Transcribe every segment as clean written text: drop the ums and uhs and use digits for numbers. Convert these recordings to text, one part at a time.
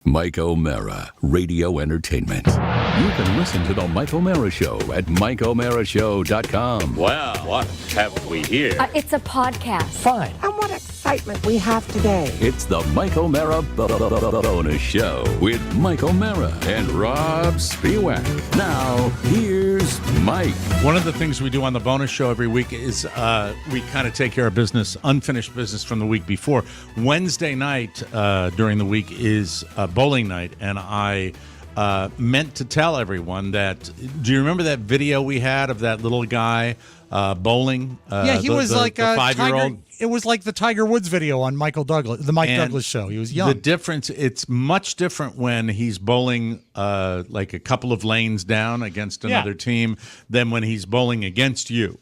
Mike O'Mara, Radio Entertainment. You can listen to The Mike O'Mara Show at MikeO'MaraShow.com. Well, what have we here? It's a podcast. Fine. And what excitement we have today. It's The Mike O'Mara Bonus Show with Mike O'Mara and Rob Spiewak. Now, here's Mike. One of the things we do on the bonus show every week is we kind of take care of business, unfinished business from the week before. Wednesday night during the week is bowling night, and I meant to tell everyone that, do you remember that video we had of that little guy bowling? Yeah, he was like a 5-year-old. It was like the Tiger Woods video on Mike Douglas show. He was young. The difference, it's much different when he's bowling like a couple of lanes down against another team than when he's bowling against you.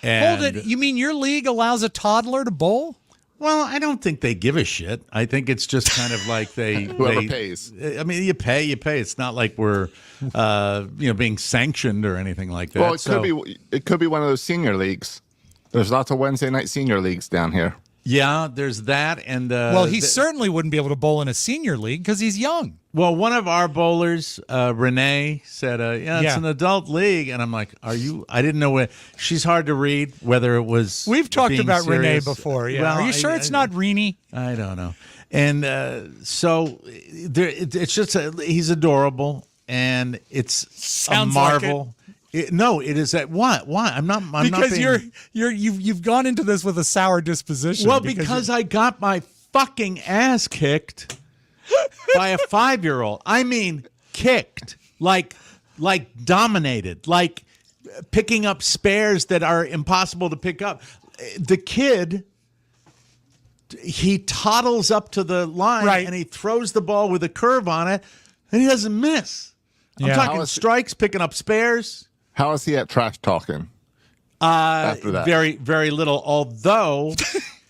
And, Hold it. You mean your league allows a toddler to bowl? well, I don't think they give a shit. I think it's just kind of like Whoever pays. I mean, you pay. It's not like we're being sanctioned or anything like that. Well, it could be one of those senior leagues. There's lots of Wednesday night senior leagues down here. Yeah, there's that, and Well, he certainly wouldn't be able to bowl in a senior league because he's young. well, one of our bowlers, Renee, said, it's an adult league, and I'm like, are you? I didn't know what. She's hard to read. Whether it was We've talked being about Renee serious. before. Yeah, Well, are you sure it's not Renee? I don't know. And so it's just he's adorable, and it's Sounds a like marvel. No, it is that. Why? I'm not Because being, you've gone into this with a sour disposition. well, because I got my fucking ass kicked by a 5-year-old. I mean, kicked, like dominated, like picking up spares that are impossible to pick up. The kid, he toddles up to the line Right. and he throws the ball with a curve on it, and he doesn't miss. I'm Yeah. talking strikes, picking up spares. How is he at trash talking after that? Very, very little, although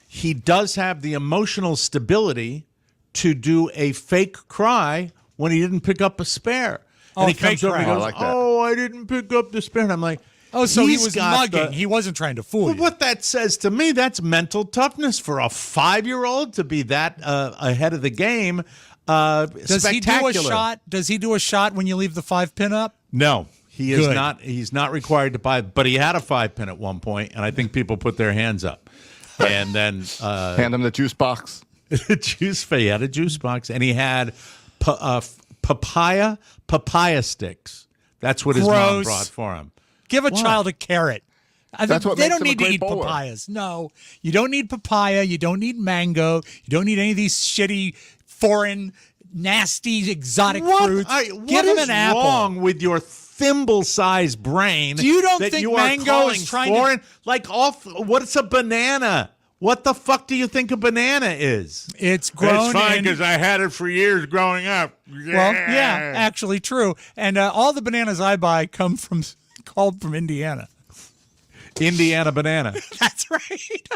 he does have the emotional stability to do a fake cry when he didn't pick up a spare. Oh, And he fake comes over and cry. goes, I like that. "Oh, I didn't pick up the spare." And I'm like, Oh, so he he's was got mugging. He wasn't trying to fool Well, you. what that says to me, that's mental toughness for a 5-year-old to be that ahead of the game. Does he do a spectacular. shot? Does he do a shot when you leave the 5-pin up? No, he is Good. not. He's not required to buy. But he had a 5-pin at one point, and I think people put their hands up. And then Hand him the juice box. he had a juice box, and he had papaya sticks. That's what his mom Gross. brought for him. Give a child a carrot. That's what they makes don't him a need to great eat bowler. papayas. No, you don't need papaya. You don't need mango. You don't need any of these shitty, foreign, nasty, exotic fruits. What Give him is an apple. wrong with your thimble-sized brain? You don't that think you are mango calling is trying to- foreign? What's a banana? What the fuck do you think a banana is? It's grown in. I had it for years growing up. Well, yeah, actually true. And all the bananas I buy come from Indiana. Indiana banana. That's right.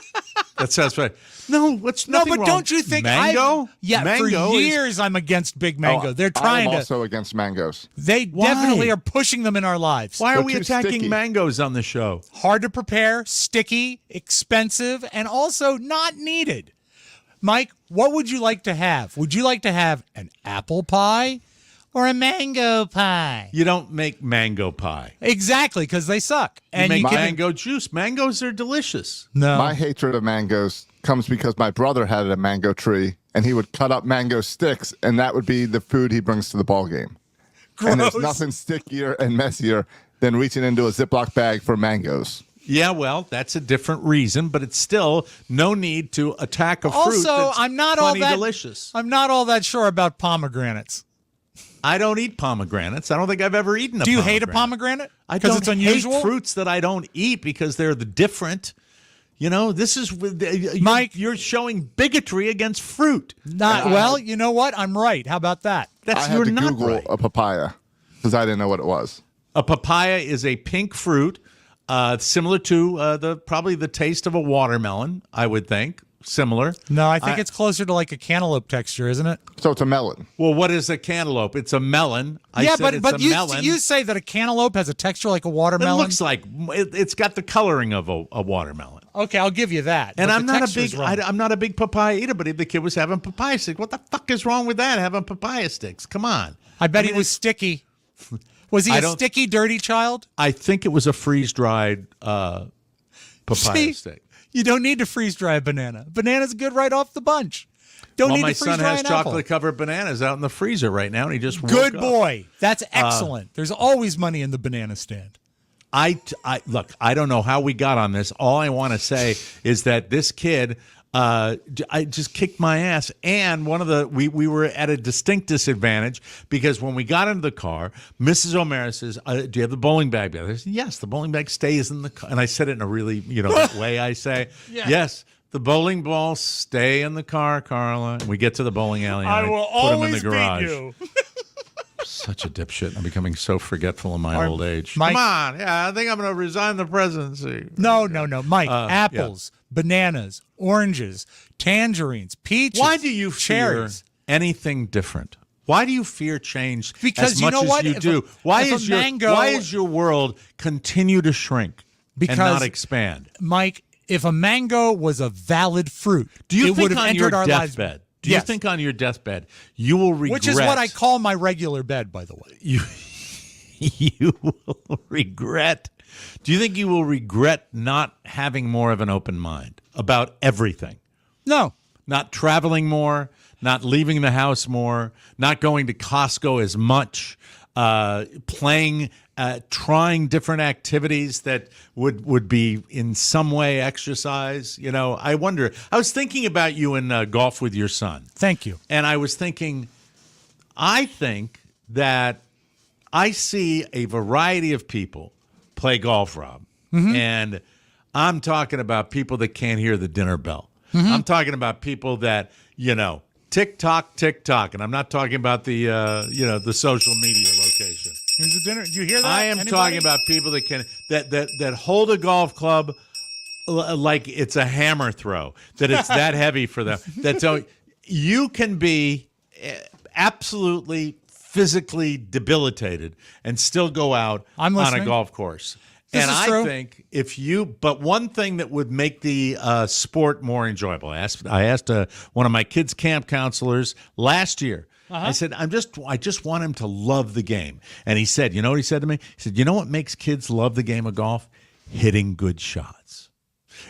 That sounds right. No, what's No, nothing but wrong. don't you think mango? For is- years I'm against big mango. They're I'm trying to. also against mangoes. They definitely are pushing them in our lives. Why are They're we too attacking sticky. mangoes on the show? Hard to prepare, sticky, expensive, and also not needed. Mike, what would you like to have? Would you like to have an apple pie or a mango pie? You don't make mango pie. Exactly, because they suck. You And make you can mango juice. Mangoes are delicious. no. My hatred of mangoes comes because my brother had a mango tree, and he would cut up mango sticks, and that would be the food he brings to the ball game. And there's Gross. nothing stickier and messier than reaching into a Ziploc bag for mangoes. Yeah, well, that's a different reason, but it's still no need to attack a fruit Also, that's I'm not all plenty that delicious. I'm not all that sure about pomegranates. I don't eat pomegranates. I don't think I've ever eaten a Do you pomegranate. hate a pomegranate? I Because don't it's unusual. hate fruits that I don't eat because they're the different. You know, this is Mike- You're showing bigotry against fruit. Not well. You know what? I'm right. How about that? That's I had you're to not Google right. a papaya because I didn't know what it was. A papaya is a pink fruit, similar to probably the taste of a watermelon. I would think similar. No, I think it's closer to like a cantaloupe texture, isn't it? So it's a melon. Well, what is a cantaloupe? It's a melon. I yeah, said it's but a you melon. you say that a cantaloupe has a texture like a It watermelon. looks like it's got the coloring of a watermelon. Okay, I'll give you that. And but I'm the not a texture's big wrong. I'm not a big papaya eater, but the kid was having papaya sticks. What the fuck is wrong with that? Having papaya sticks? Come on. I bet mean, he was sticky. Was he I a don't- sticky, dirty child? I think it was a freeze dried papaya See? stick. You don't need to freeze dry a banana. Banana's good right off the bunch. Don't Well, need my to freeze son dry has an apple. chocolate covered bananas out in the freezer right now, and he just woke Good up. boy. That's excellent. There's always money in the banana stand. I look. I don't know how we got on this. All I want to say is that this kid, I just kicked my ass. And one of the we were at a distinct disadvantage because when we got into the car, Mrs. O'Mara says, "Do you have the bowling bag?" I said, "Yes, the bowling bag stays in the car." And I said it in a really that way I say, "Yes." The bowling balls stay in the car, Carla. And we get to the bowling alley. And I will put them in the garage. Such a dipshit. I'm becoming so forgetful in my old age. Mike- Come on. Yeah, I think I'm going to resign the presidency. No. Mike, yeah. apples, bananas, oranges, tangerines, peaches. Why do you fear cherries? anything different? Why do you fear change Because as you much know as what? you If do? a- Why if a is your mango- why is your world continue to shrink Because- and not expand? Mike, if a mango was a valid fruit, Do you it would think have on your entered our lives. deathbed? Do you Yes. think on your deathbed you will regret? Which is what I call my regular bed, by the way. you will regret. Do you think you will regret not having more of an open mind about everything? No. Not traveling more, not leaving the house more, not going to Costco as much, playing, trying different activities that would be in some way exercise. I wonder. I was thinking about you in golf with your son. Thank you. And I was thinking, I think that I see a variety of people play golf, Rob. And I'm talking about people that can't hear the dinner bell. I'm talking about people that, tick tock, and I'm not talking about the, the social media location. Here's the dinner. You hear that? I am Anybody? talking about people that can that hold a golf club like it's a hammer throw, that it's that heavy for them. So you can be absolutely physically debilitated and still go out I'm on a listening. golf course. This And is I true. think but one thing that would make the sport more enjoyable, I asked one of my kids' camp counselors last year. I said, I just want him to love the game. And he said, you know what he said to me? He said, you know what makes kids love the game of golf? Hitting good shots.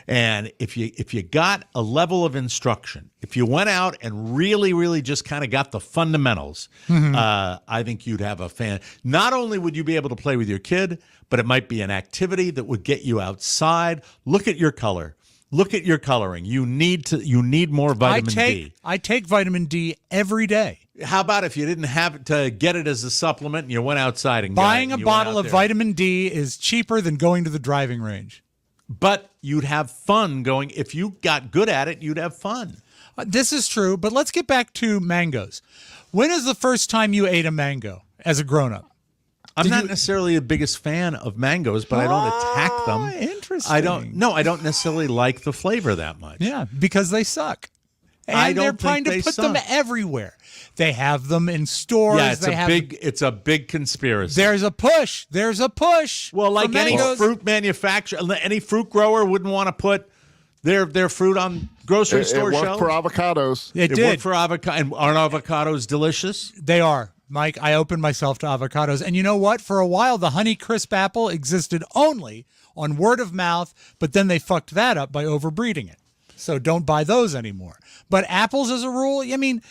And if you got a level of instruction, if you went out and really, really just kind of got the fundamentals, I think you'd have a fan. Not only would you be able to play with your kid, but it might be an activity that would get you outside. Look at your color. Look at your coloring. You need more vitamin D. I take vitamin D every day. How about if you didn't have to get it as a supplement and you went outside and Buying got it, a and you went bottle out of there? vitamin D is cheaper than going to the driving range. But you'd have fun going. If you got good at it, you'd have fun. This is true, but let's get back to mangoes. When is the first time you ate a mango as a grown-up? I'm not necessarily the biggest fan of mangoes, but I don't attack them. Interesting. I don't necessarily like the flavor that much. Yeah, because they suck. And I don't they're think trying to they put them suck. everywhere. They have them in stores. Yeah, they it's a big conspiracy. There's a push. There's a push. Well, like for any mangoes. fruit manufacturer, any fruit grower wouldn't want to put their fruit on grocery It store worked shelves. for avocados. It It did. worked for avocado. And aren't avocados delicious? They are. Mike, I opened myself to avocados. And you know what? For a while, the Honey Crisp apple existed only on word of mouth, but then they fucked that up by overbreeding it. So don't buy those anymore. But apples, as a rule, I mean,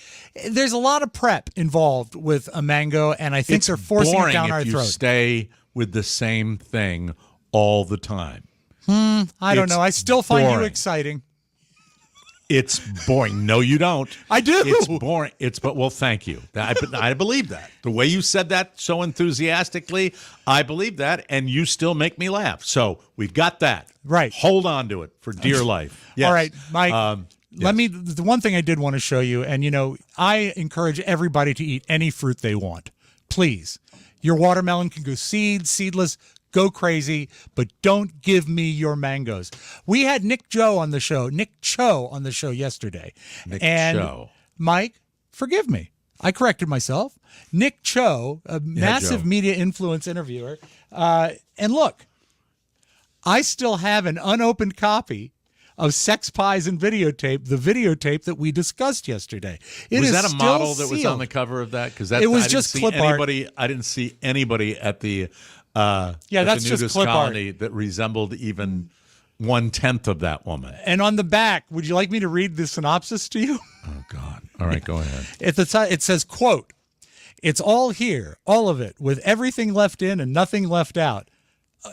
there's a lot of prep involved with a mango, and I think It's they're forcing it boring down if our you throat. stay with the same thing all the time. I don't it's know. I still find you boring. exciting. It's boring. No, you don't. I do. It's boring. Well, thank you. I believe that. The way you said that so enthusiastically, I believe that, and you still make me laugh. So we've got that. Right. Hold on to it for dear life. Yes. All right, Mike. yes. The one thing I did want to show you, and I encourage everybody to eat any fruit they want. Please. Your watermelon can go seedless, go crazy, but don't give me your mangoes. We had Nick Cho on the show yesterday. Nick and Cho. Mike, forgive me. I corrected myself. Nick Cho, a massive Joe. media influence interviewer. And look, I still have an unopened copy of Sex Pies and Videotape, the videotape that we discussed yesterday. It Was is that a still model that was on sealed. the cover of that? Because It was I didn't just see clip art. I didn't see anybody at the Yeah, at that's the just nudist clip art. colony that resembled even 1/10 of that woman. And on the back, would you like me to read the synopsis to you? Oh God! All right, go ahead. At the top, it says, quote, "It's all here, all of it, with everything left in and nothing left out."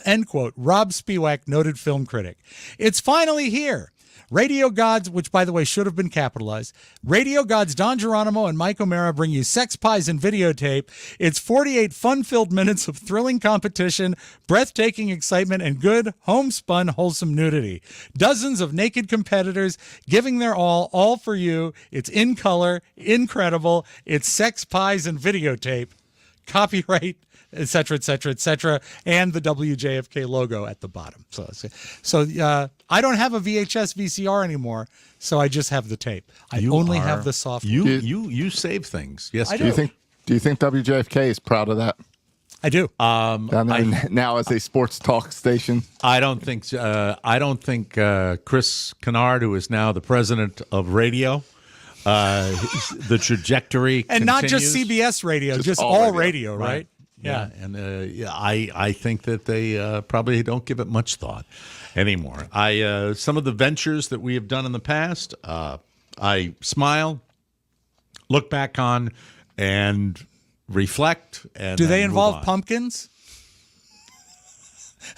End quote. Rob Spiewak, noted film critic. It's finally here. Radio Gods, which by the way should have been capitalized, Radio Gods Don Geronimo and Mike O'Mara bring you Sex Pies and Videotape. It's 48 fun-filled minutes of thrilling competition, breathtaking excitement, and good, homespun, wholesome nudity. Dozens of naked competitors giving their all for you. It's in color, incredible. It's Sex Pies and Videotape. Copyright, et cetera, et cetera, et cetera, and the WJFK logo at the bottom. So I don't have a VHS VCR anymore, so I just have the tape. I only have the software. You save things. Yes, I Do you think WJFK is proud of that? I do. Down there now as a sports talk station. I don't think Chris Kennard, who is now the president of radio, the trajectory and not just continues. CBS radio, just all all radio. radio, right? Yeah, and I think that they probably don't give it much thought anymore. Some of the ventures that we have done in the past, I smile, look back on, and reflect. And Do they then move involve on. pumpkins?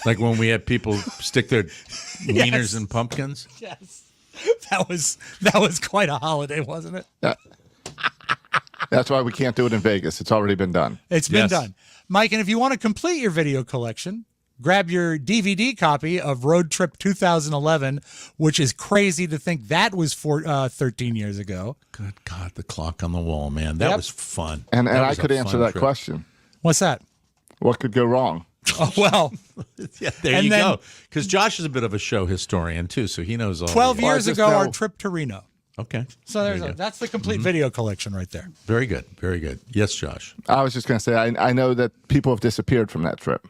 Like when we had people stick their wieners in pumpkins. Yes. That was quite a holiday, wasn't it? That's why we can't do it in Vegas. It's already been done. It's been Yes. done. Mike, and if you want to complete your video collection, grab your DVD copy of Road Trip 2011, which is crazy to think that was 13 years ago. Good God, the clock on the wall, man. That Yep. was fun. And That I was a could answer fun that trip. question. What's that? What could go wrong? Oh, well, Yeah, there And you then- go. Because Josh is a bit of a show historian, too, so he knows all 12 the- years just ago, our know- trip to Reno. Okay. So There you go. that's the complete video collection right there. Very good. Very good. Yes, Josh. I was just going to say, I know that people have disappeared from that trip.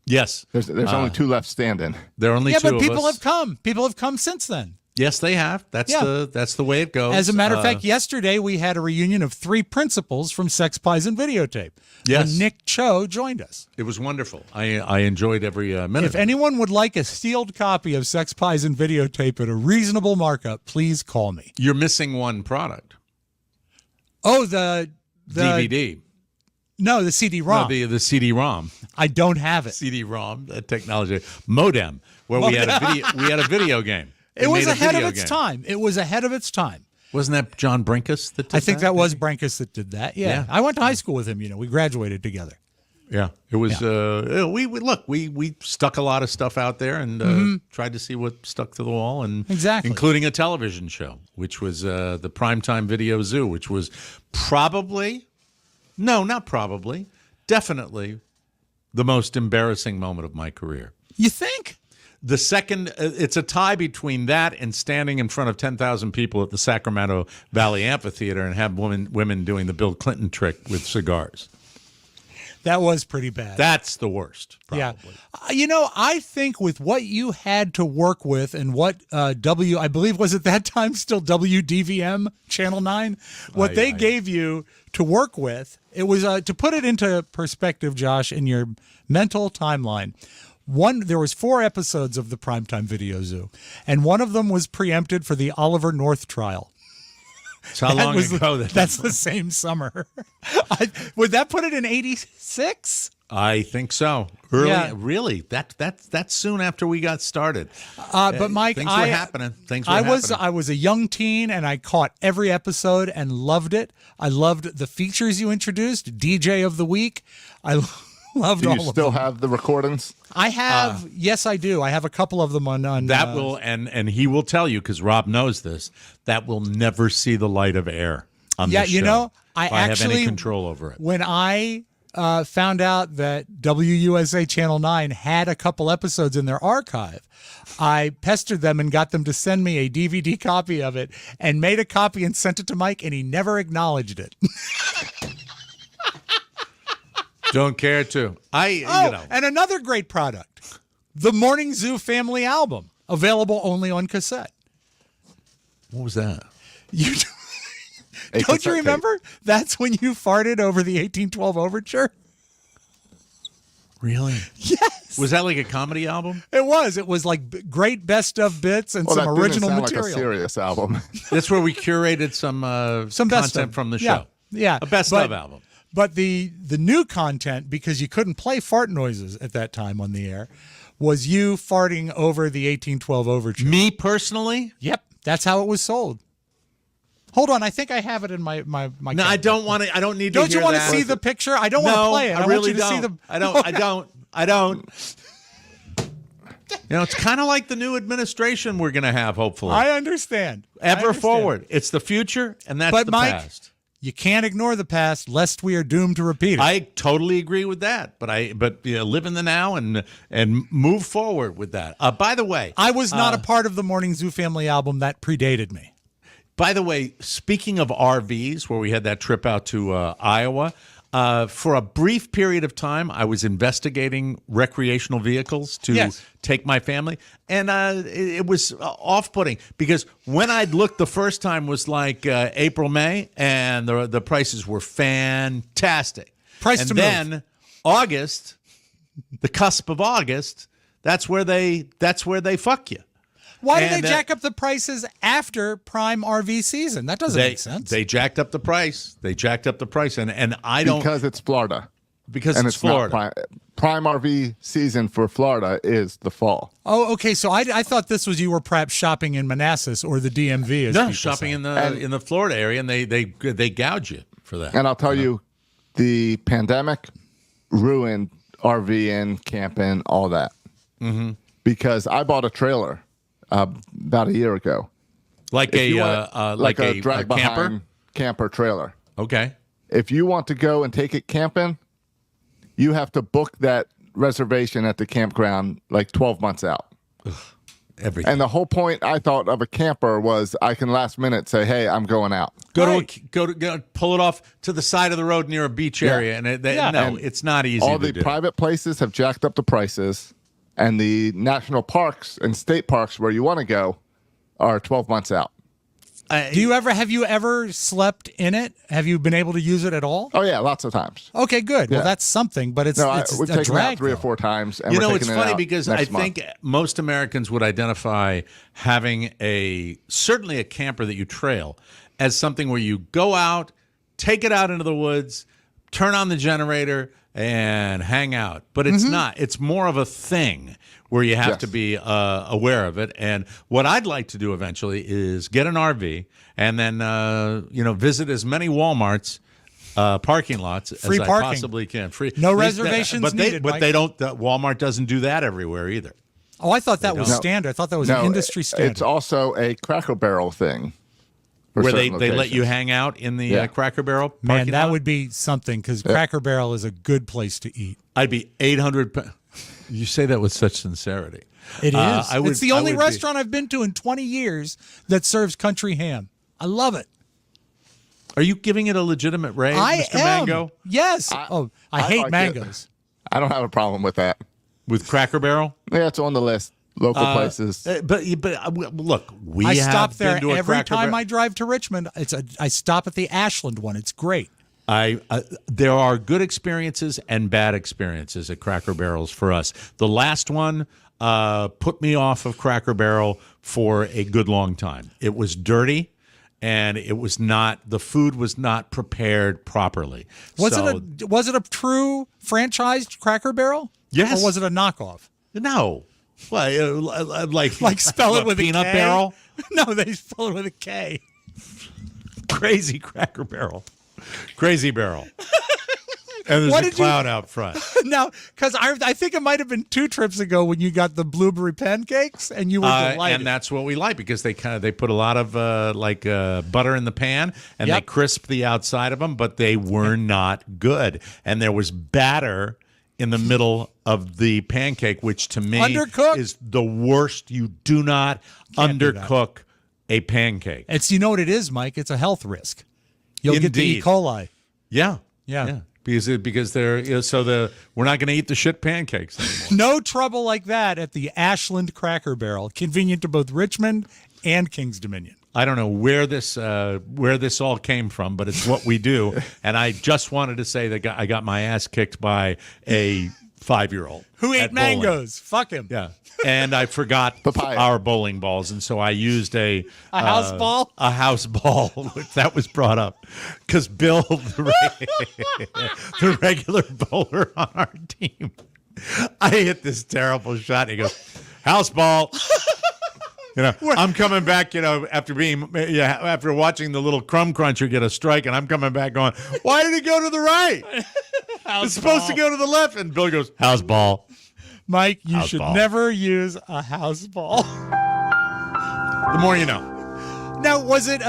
Yes. There's only two left standing. There are only Yeah, two but of people us. have come. People have come since then. Yes, they have. That's Yeah. that's the way it goes. As a matter of fact, yesterday we had a reunion of 3 principals from Sex Pies and Videotape. Yes. When Nick Cho joined us. it was wonderful. I enjoyed every minute. If of it. anyone would like a sealed copy of Sex Pies and Videotape at a reasonable markup, please call me. You're missing one product. Oh, the DVD. No, the CD-ROM. No, the CD-ROM. I don't have it. CD-ROM, technology. Modem, where we had a video game. It We was made a ahead of video its game. time. It was ahead of its time. Wasn't that John Brinkus that did I think that was Brankus that did that. Yeah. Yeah. I went to high school with him. We graduated together. Yeah, it was. We stuck a lot of stuff out there and tried to see what stuck to the wall, and Exactly. including a television show, which was the Primetime Video Zoo, which was definitely the most embarrassing moment of my career. You think? The second, it's a tie between that and standing in front of 10,000 people at the Sacramento Valley Amphitheater and have women doing the Bill Clinton trick with cigars. That was pretty bad. That's the worst, probably. Yeah. I think with what you had to work with and what I believe was at that time still WDVM Channel 9, what they gave you to work with, it was to put it into perspective, Josh, in your mental timeline. There was 4 episodes of the Primetime Video Zoo, and one of them was preempted for the Oliver North trial. So how long ago? That's the same summer. Would that put it in 86? I think so. Early, Yeah. really. That's soon after we got started. But Mike, things were happening. I was a young teen, and I caught every episode and loved it. I loved the features you introduced. DJ of the Week. I loved Do all you of still them. have the recordings? I have. Yes, I do. I have a couple of them on That will and he will tell you, because Rob knows this, that will never see the light of air on Yeah, this you show. know, if I have actually any control over it. When I found out that WUSA Channel 9 had a couple episodes in their archive, I pestered them and got them to send me a DVD copy of it and made a copy and sent it to Mike, and he never acknowledged it. Don't care to. And another great product, the Morning Zoo Family Album, available only on cassette. What was that? You A don't you cassette tape. remember? That's when you farted over the 1812 Overture. Really? Yes, Was that like a comedy album? it was. It was like great best of bits and Well, some that didn't original sound material. like a serious album. That's where we curated some Some best content of. from the Yeah. show. Yeah, A best but- of album. But the new content, because you couldn't play fart noises at that time on the air, was you farting over the 1812 Overture. Me personally? Yep, that's how it was sold. Hold on, I think I have it in my No, I cabinet. don't want to. I don't need to. Don't you hear want to that. see the picture? I don't want to No, play it. I want really you to don't. see the. I don't. I don't. I don't. You know, it's kind of like the new administration we're going to have, hopefully. I understand. I Ever understand. forward. It's the future, and that's But the Mike, past. you can't ignore the past, lest we are doomed to repeat it. I totally agree with that. But live in the now and move forward with that. By the way, I was not a part of the Morning Zoo Family album that predated me. Speaking of RVs, where we had that trip out to Iowa, for a brief period of time, I was investigating recreational vehicles to Yes. take my family, and it was off-putting because when I'd looked the first time was like April, May, and the prices were fantastic. Price and to move. then August, the cusp of August, that's where they fuck you. Why did And, they jack up the prices after prime RV season? That doesn't make sense. They jacked up the price. And I don't Because it's Florida. because And it's it's Florida. not prime RV season for Florida is the fall. Oh, okay. So I thought this was you were perhaps shopping in Manassas or the DMV. As No, people shopping say. in the Florida area, and they gouge you for that. And I'll tell you, the pandemic ruined RVing, camping, all that. Mm-hmm. Because I bought a trailer about a year ago. like If you a want- like a drag camper. behind camper trailer. Okay. If you want to go and take it camping, you have to book that reservation at the campground like 12 months out. Everything. And the whole point I thought of a camper was I can last minute say, "Hey, I'm going out." go pull it off to the side of the road near a beach area, and And it's not easy. All to the do. private places have jacked up the prices, and the national parks and state parks where you want to go are 12 months out. Have you ever slept in it? Have you been able to use it at all? Oh yeah, lots of times. Okay, good. Well, Yeah. that's something, but it's No, it's we've a taken it drag. out 3 or though. 4 times. And You we're know, it's taking it funny out because I next month. think most Americans would identify having certainly a camper that you trail as something where you go out, take it out into the woods, turn on the generator, and hang out. But it's not. It's more of a thing where you have Yes. to be aware of it. And what I'd like to do eventually is get an RV and then visit as many Walmarts. Parking lots Free as I parking. possibly can. Free, No at least reservations but needed, But Mike. they don't. Walmart doesn't do that everywhere either. Oh, I thought that was No. standard. I thought that was an industry standard. It's also a Cracker Barrel thing. for Where they certain let you locations. hang out in the Yeah. Cracker Barrel Man, parking that lot? would be something because Cracker Barrel is a good place to eat. I'd be 800. You say that with such sincerity. It is. It's the only I would be- restaurant I've been to in 20 years that serves country ham. I love it. Are you giving it a legitimate rating, I Mr. am. Mango? Yes. I hate like it. mangoes. I don't have a problem with that. With Cracker Barrel? Yeah, it's on the list. Local places. But look, we I have stop there been to a every Cracker time Barrel. I drive to Richmond. I stop at the Ashland one. It's great. There are good experiences and bad experiences at Cracker Barrels for us. The last one put me off of Cracker Barrel for a good long time. It was dirty, and the food was not prepared properly. Was So- it a true franchised Cracker Barrel? Yes. Or was it a knockoff? No. Well, like Spell it with peanut a K? barrel? No, they spell it with a K. Crazy Cracker Barrel. Crazy Barrel. And there's What a did you- cloud out front. No, because I think it might have been 2 trips ago when you got the blueberry pancakes and you were delighted. And that's what we like because they put a lot of butter in the pan and Yep. they crisp the outside of them, but they were not good. And there was batter in the middle of the pancake, which to me Undercooked? is the worst. You do not Can't do that. undercook a pancake. You know what it is, Mike? It's a health risk. You'll get the E. Indeed. coli. Yeah. Yeah. Because they're we're not going to eat the shit pancakes anymore. No trouble like that at the Ashland Cracker Barrel, convenient to both Richmond and Kings Dominion. I don't know where this all came from, but it's what we do. And I just wanted to say that I got my ass kicked by a 5-year-old Who ate at bowling. mangoes? Fuck him. Yeah. And I forgot Papaya. our bowling balls, and so I used a house ball? A house ball, which that was brought up because Bill, the regular bowler on our team, I hit this terrible shot. And he goes, "House ball." I'm coming back, after watching the little crumb cruncher get a strike, and I'm coming back going, "Why did it go to the right? It's supposed to go to the left." And Bill goes, "House ball." Mike, you House should ball. never use a house ball. The more you know. Now, was it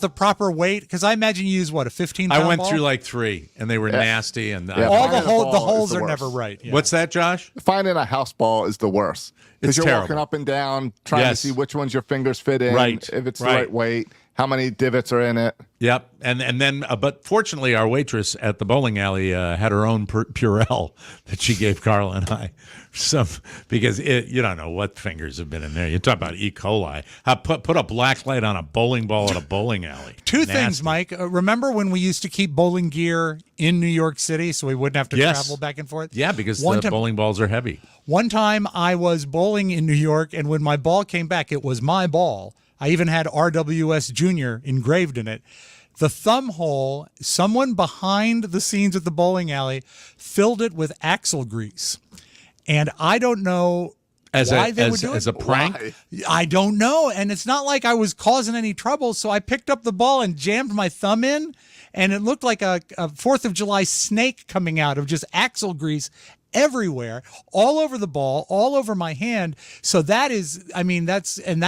the proper weight? Because I imagine you used, what, a 15-pound I went ball? through like 3, and they were nasty. And Yeah, all finding the a ball is holes the are worst. never right. Yeah. What's that, Josh? Finding a house ball is the worst. It's Because you're terrible. walking up and down trying Yes. to see which ones your fingers fit in, Right, if it's the right. right weight, how many divots are in it. Yep, and then, but fortunately, our waitress at the bowling alley had her own Purell that she gave Carla and I some because you don't know what fingers have been in there. You talk about E. coli. Put a black light on a bowling ball at a bowling alley. Two Nasty. things, Mike. Remember when we used to keep bowling gear in New York City so we wouldn't have to Yes. travel back and forth? Yeah, because One the time- bowling balls are heavy. One time I was bowling in New York, and when my ball came back, it was my ball. I even had RWS Junior engraved in it. The thumb hole, someone behind the scenes at the bowling alley filled it with axle grease. And I don't know why they would do as it. a prank. Why? I don't know. And it's not like I was causing any trouble. So I picked up the ball and jammed my thumb in, and it looked like a 4th of July snake coming out of just axle grease everywhere, all over the ball, all over my hand. So that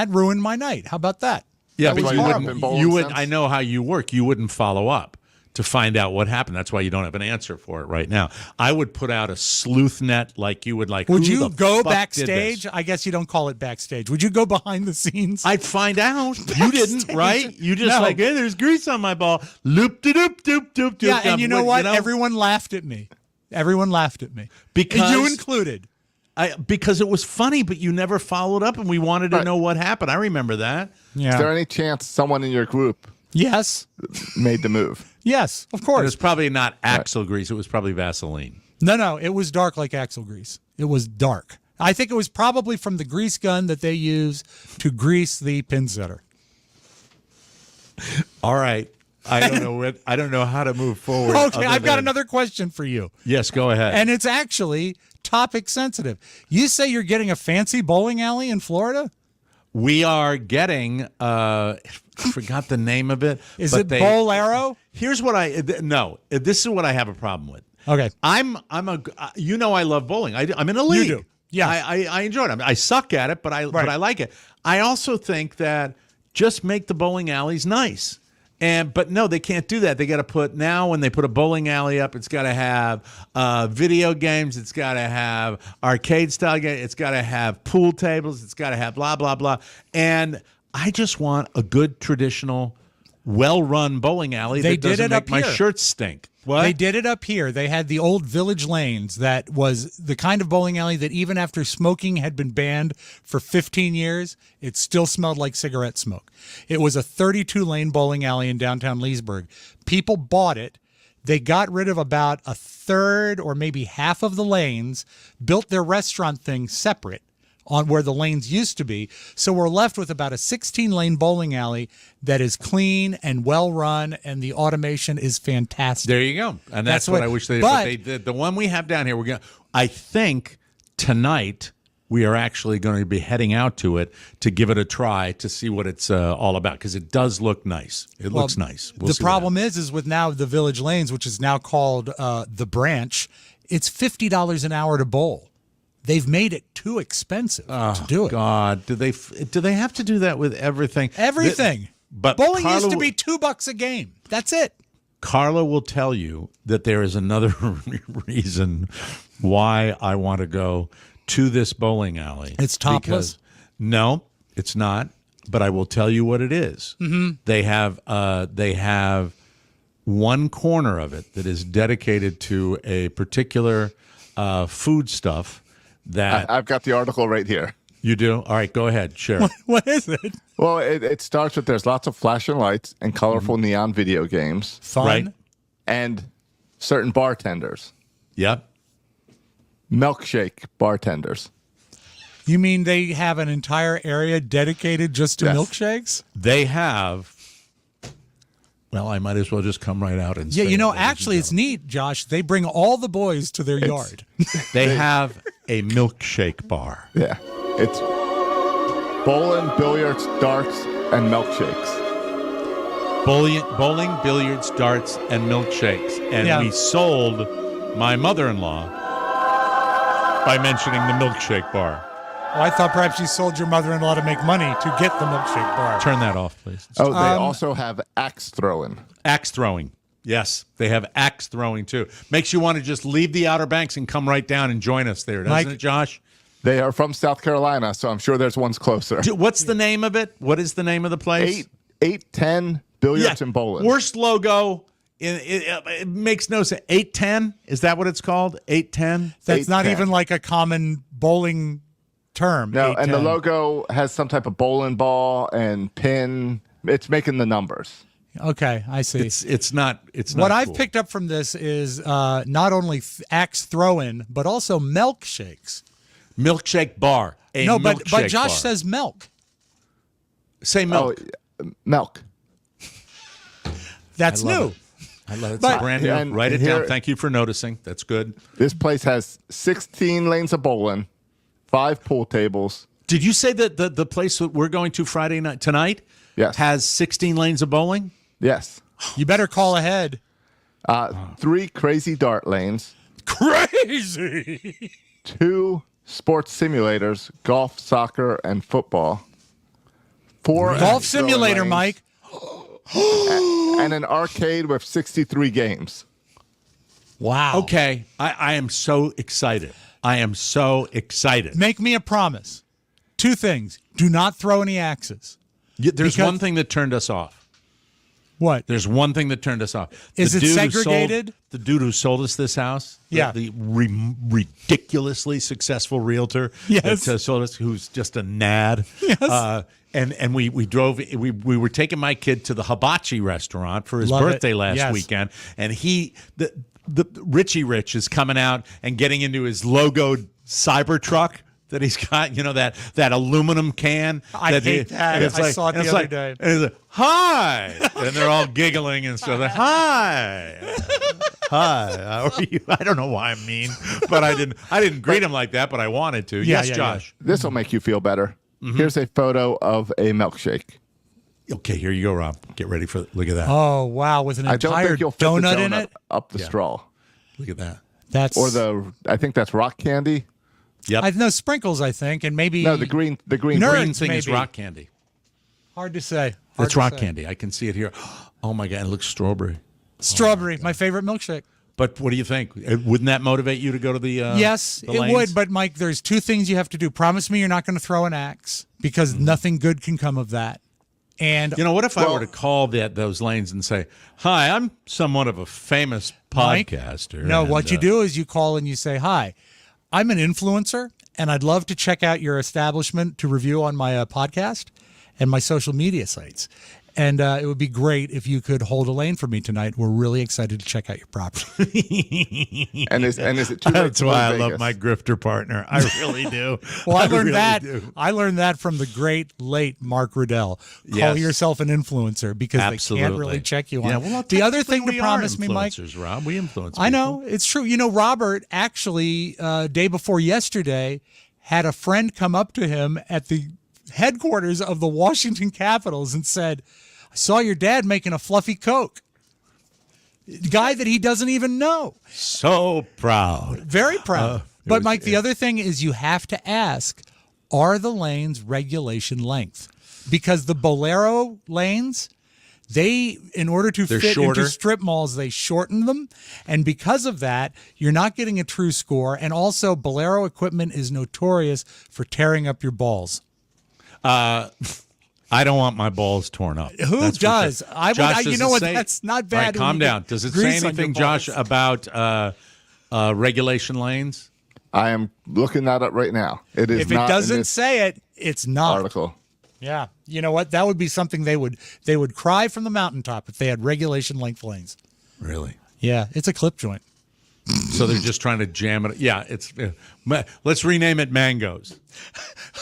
ruined my night. How about that? Yeah, That's but why you you haven't wouldn't. been bowling You would. since? I know how you work. You wouldn't follow up to find out what happened. That's why you don't have an answer for it right now. I would put out a sleuth net like you would like. Would who you the go fuck did backstage? this? I guess you don't call it backstage. Would you go behind the scenes? I'd find out. You didn't, Backstage. right? You just No. like, hey, there's grease on my ball. Loop de doop doop doop doop. yeah, and you know what? You Everyone laughed at me. Everyone laughed at me. Because- you included. because it was funny, but you never followed up, and we wanted to Right. know what happened. I remember that. Yeah. Is there any chance someone in your group Yes. made the move? Yes, of It course. was probably not axle grease. It was probably Vaseline. No, it was dark like axle grease. It was dark. I think it was probably from the grease gun that they use to grease the pin setter. All right. I don't know. I don't know how to move forward. Okay, other I've got than- another question for you. Yes, go ahead. And it's actually topic sensitive. You say you're getting a fancy bowling alley in Florida? we are getting. I forgot the name of it. Is but it Bolero? Here's what no. This is what I have a problem with. Okay. I'm a. I love bowling. I'm in a league. do. Yeah. I enjoy it. I suck at it, but I like it. I also think that just make the bowling alleys nice. But no, they can't do that. They got to put now when they put a bowling alley up, it's got to have video games. It's got to have arcade style games. It's got to have pool tables. It's got to have blah blah blah. And I just want a good traditional, well-run bowling alley They that did doesn't it make up my here. shirts stink. What? They did it up here. They had the old Village Lanes that was the kind of bowling alley that even after smoking had been banned for 15 years, it still smelled like cigarette smoke. It was a 32-lane bowling alley in downtown Leesburg. People bought it. They got rid of about a third or maybe half of the lanes, built their restaurant thing separate on where the lanes used to be. So we're left with about a 16-lane bowling alley that is clean and well run, and the automation is fantastic. There you go. And that's what I wish they did. But they did. The one we have down here, I think tonight we are actually going to be heading out to it to give it a try to see what it's all about, because it does look nice. It looks nice. We'll The see what problem is with now the Village Lanes, which is now called the Branch, it's $50 an hour to bowl. They've made it too expensive to do it. God, do they have to do that with everything? Everything. But bowling Carla used to be $2 a game. That's it. Carla will tell you that there is another reason why I want to go to this bowling alley. It's topless? Because- no, it's not. But I will tell you what it is. Mm-hmm. They have one corner of it that is dedicated to a particular food stuff that I've got the article right here. You do? All right, go ahead. Share. What is it? Well, it starts with there's lots of flashing lights and colorful neon video games Fun. Right. and certain bartenders, Yep. milkshake bartenders. You mean they have an entire area dedicated just to Yes. milkshakes? They have. Well, I might as well just come right out and Yeah, say you know, it, ladies and actually, it's neat, Josh. They bring all the boys to their yard. They have a milkshake bar. Yeah. It's bowling, billiards, darts, and milkshakes. Bowling, billiards, darts, and milkshakes. And Yeah. we sold my mother-in-law by mentioning the milkshake bar. Oh, I thought perhaps you sold your mother-in-law to make money to get the milkshake bar. Turn that off, please. Oh, they also have axe throwing. Axe throwing. Yes, they have axe throwing too. Makes you want to just leave the Outer Banks and come right down and join us there, doesn't Mike- it, Josh? They are from South Carolina, so I'm sure there's ones closer. What's the name of it? What is the name of the place? 810 billiards and bowling. Worst logo. It makes no sense. 810? Is that what it's called? 810? That's not 810. even like a common bowling term. No, and the 810. logo has some type of bowling ball and pin. It's making the numbers. Okay, I see. It's not. It's not. What I've cool. picked up from this is not only axe throw-in, but also milkshakes. Milkshake bar. No, but milkshake Josh bar. says milk. Say milk. Oh, milk. That's I love new. it. I love it. It's But- brand new. and Write it here- down. Thank you for noticing. That's good. This place has 16 lanes of bowling, 5 pool tables. Did you say that the place that we're going to Friday night tonight Yes. has 16 lanes of bowling? Yes. You better call ahead. 3 crazy dart lanes, Crazy. 2 sports simulators, golf, soccer, and football. 4 Golf axe throwing simulator, lanes, Mike. and an arcade with 63 games. Wow. Okay. I am so excited. I am so excited. Make me a promise. 2 things. Do not throw any axes. There's because- one thing that turned us off. What? There's one thing that turned us off. Is it dude who sold- segregated? the dude who sold us this house, Yeah. the ridiculously successful realtor, Yes. that sold us, who's just a nad. Yes. And we drove. We were taking my kid to the hibachi restaurant for his Love it. birthday last Yes. weekend, and the Richie Rich is coming out and getting into his logoed Cybertruck that he's got, that aluminum can. I hate that. and it's I saw it and the it's other day. And he's like, hi. And they're all giggling and stuff. Like, hi. Hi. How are you? I don't know why I'm mean, but I didn't greet him like that, but I wanted to. Yeah, Yes, yeah, Josh. This will make you feel better. Mm-hmm. Here's a photo of a milkshake. Okay, here you go, Rob. Get ready for look at that. Oh, wow. With an I don't entire think you'll fit donut, the in donut it? up the straw. Look at that. That's I think that's rock candy. Yep. I know sprinkles, I think, and maybe No, the green Nerds, green thing is maybe. rock candy. hard to say. Hard That's to rock say. candy. I can see it here. Oh my god, it looks strawberry. Strawberry, my favorite milkshake. But what do you think? Wouldn't that motivate you to go to the? Yes, the it lanes? would. But Mike, there's 2 things you have to do. Promise me you're not going to throw an axe because nothing good can come of that. And You know, what if I Well- were to call those lanes and say, "Hi, I'm somewhat of a famous Mike, podcaster." No, and, what you do is you call and you say, "Hi, I'm an influencer, and I'd love to check out your establishment to review on my podcast and my social media sites. And it would be great if you could hold a lane for me tonight. We're really excited to check out your property." And is it too late That's to go to why I love Vegas? my grifter partner. I really do. Well, I learned really that. do. I learned that from the great late Mark Riddell. Call Yes. yourself an influencer because they Absolutely. can't really check you on. Yeah, well, the other technically thing to we promise are me, Mike. influencers, Rob. We influence. I people. know it's true. You know, Robert actually day before yesterday had a friend come up to him at the headquarters of the Washington Capitals and said, "I saw your dad making a fluffy Coke." Guy that he doesn't even know. So proud. Very proud. But was- Mike, the other thing is you have to ask, are the lanes regulation length? Because the Bolero lanes, they, in order to They're fit shorter. into strip malls, they shorten them. And because of that, you're not getting a true score. And also, Bolero equipment is notorious for tearing up your balls. I don't want my balls torn up. Who That's for does? sure. I would- Josh, you does know it what? say- That's not All right, bad when calm you down. get Does it say grease on your anything, Josh, balls. about regulation lanes? I am looking that up right now. It is If it not in doesn't this say it, it's not. article. Yeah. You know what? That would be something they would cry from the mountaintop if they had regulation length lanes. Really? Yeah, it's a clip joint. So they're just trying to jam it. Yeah, it's. Let's rename it Mangoes.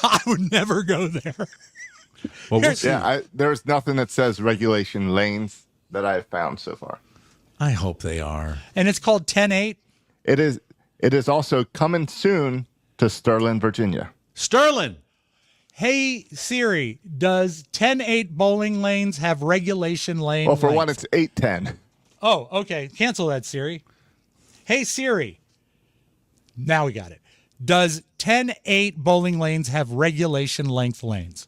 I would never go there. Well, we'll see. Yeah, there's nothing that says regulation lanes that I have found so far. I hope they are. And it's called 10-8. It is also coming soon to Sterling, Virginia. Sterling. Hey Siri, does 10-8 bowling lanes have regulation lane? Well, for one, length? it's 8:10. Oh, okay. Cancel that, Siri. Hey Siri. Now we got it. Does 10-8 bowling lanes have regulation length lanes?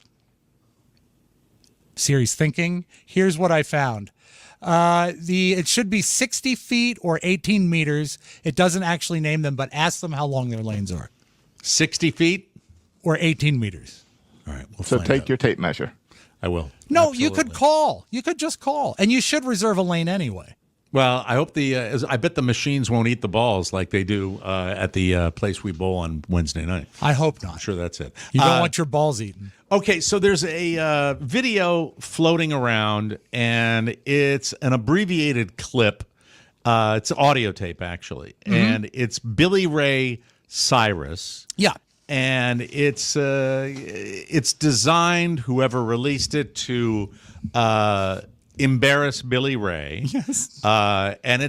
Siri's thinking. Here's what I found. It should be 60 feet or 18 meters. It doesn't actually name them, but ask them how long their lanes are. 60 feet Or 18 meters. All right. We'll So find take out. your tape measure. I will. No, you could Absolutely. call. You could just call. And you should reserve a lane anyway. Well, I hope I bet the machines won't eat the balls like they do at the place we bowl on Wednesday night. I hope not. I'm sure that's it. You don't want your balls eaten. Okay, so there's a video floating around, and it's an abbreviated clip. It's audio tape, actually, and it's Billy Ray Cyrus. Yeah. And it's designed, whoever released it, to embarrass Billy Ray. Yes. And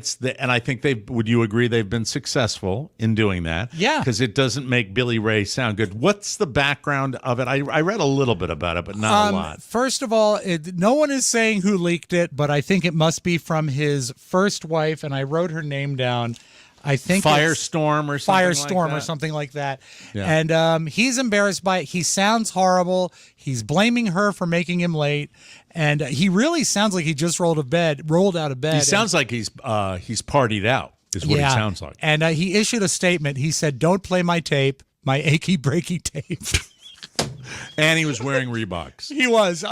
I think would you agree they've been successful in doing that? Yeah. Because it doesn't make Billy Ray sound good. What's the background of it? I read a little bit about it, but not a lot. First of all, no one is saying who leaked it, but I think it must be from his first wife, and I wrote her name down. I think Firestorm or something like Firestorm that. or something like that. Yeah. And he's embarrassed by it. He sounds horrible. He's blaming her for making him late. And he really sounds like he just rolled out of bed. He sounds like he's partied out, is what he sounds like. And he issued a statement. He said, "Don't play my tape, my achy breaky tape." And he was wearing Reeboks. He was.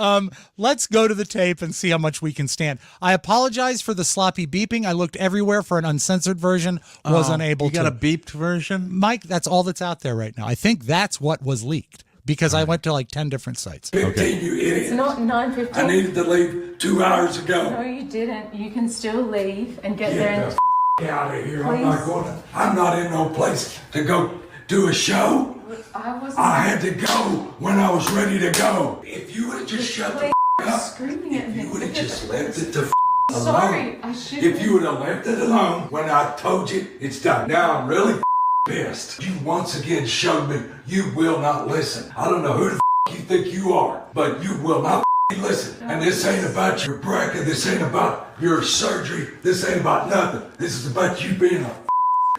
Let's go to the tape and see how much we can stand. I apologize for the sloppy beeping. I looked everywhere for an uncensored version, was unable You to. got a beeped version? Mike, that's all that's out there right now. I think that's what was leaked because I went to like 10 different sites. 15, you idiot. It's not 9:15. I needed to leave 2 hours ago. No, you didn't. You can still leave and get there. Get the out of here. I'm not Please. going to. I'm not in no place to go do a show. I wasn't. I had to go when I was ready to go. If you would have just shut the up, Screaming at if me. you would have just left it the alone. Sorry, I should. If you would have left it alone when I told you it's done. Now I'm really pissed. You once again showed me you will not listen. I don't know who the you think you are, but you will not listen. And this ain't about your bracket. This ain't about your surgery. This ain't about nothing. This is about you being a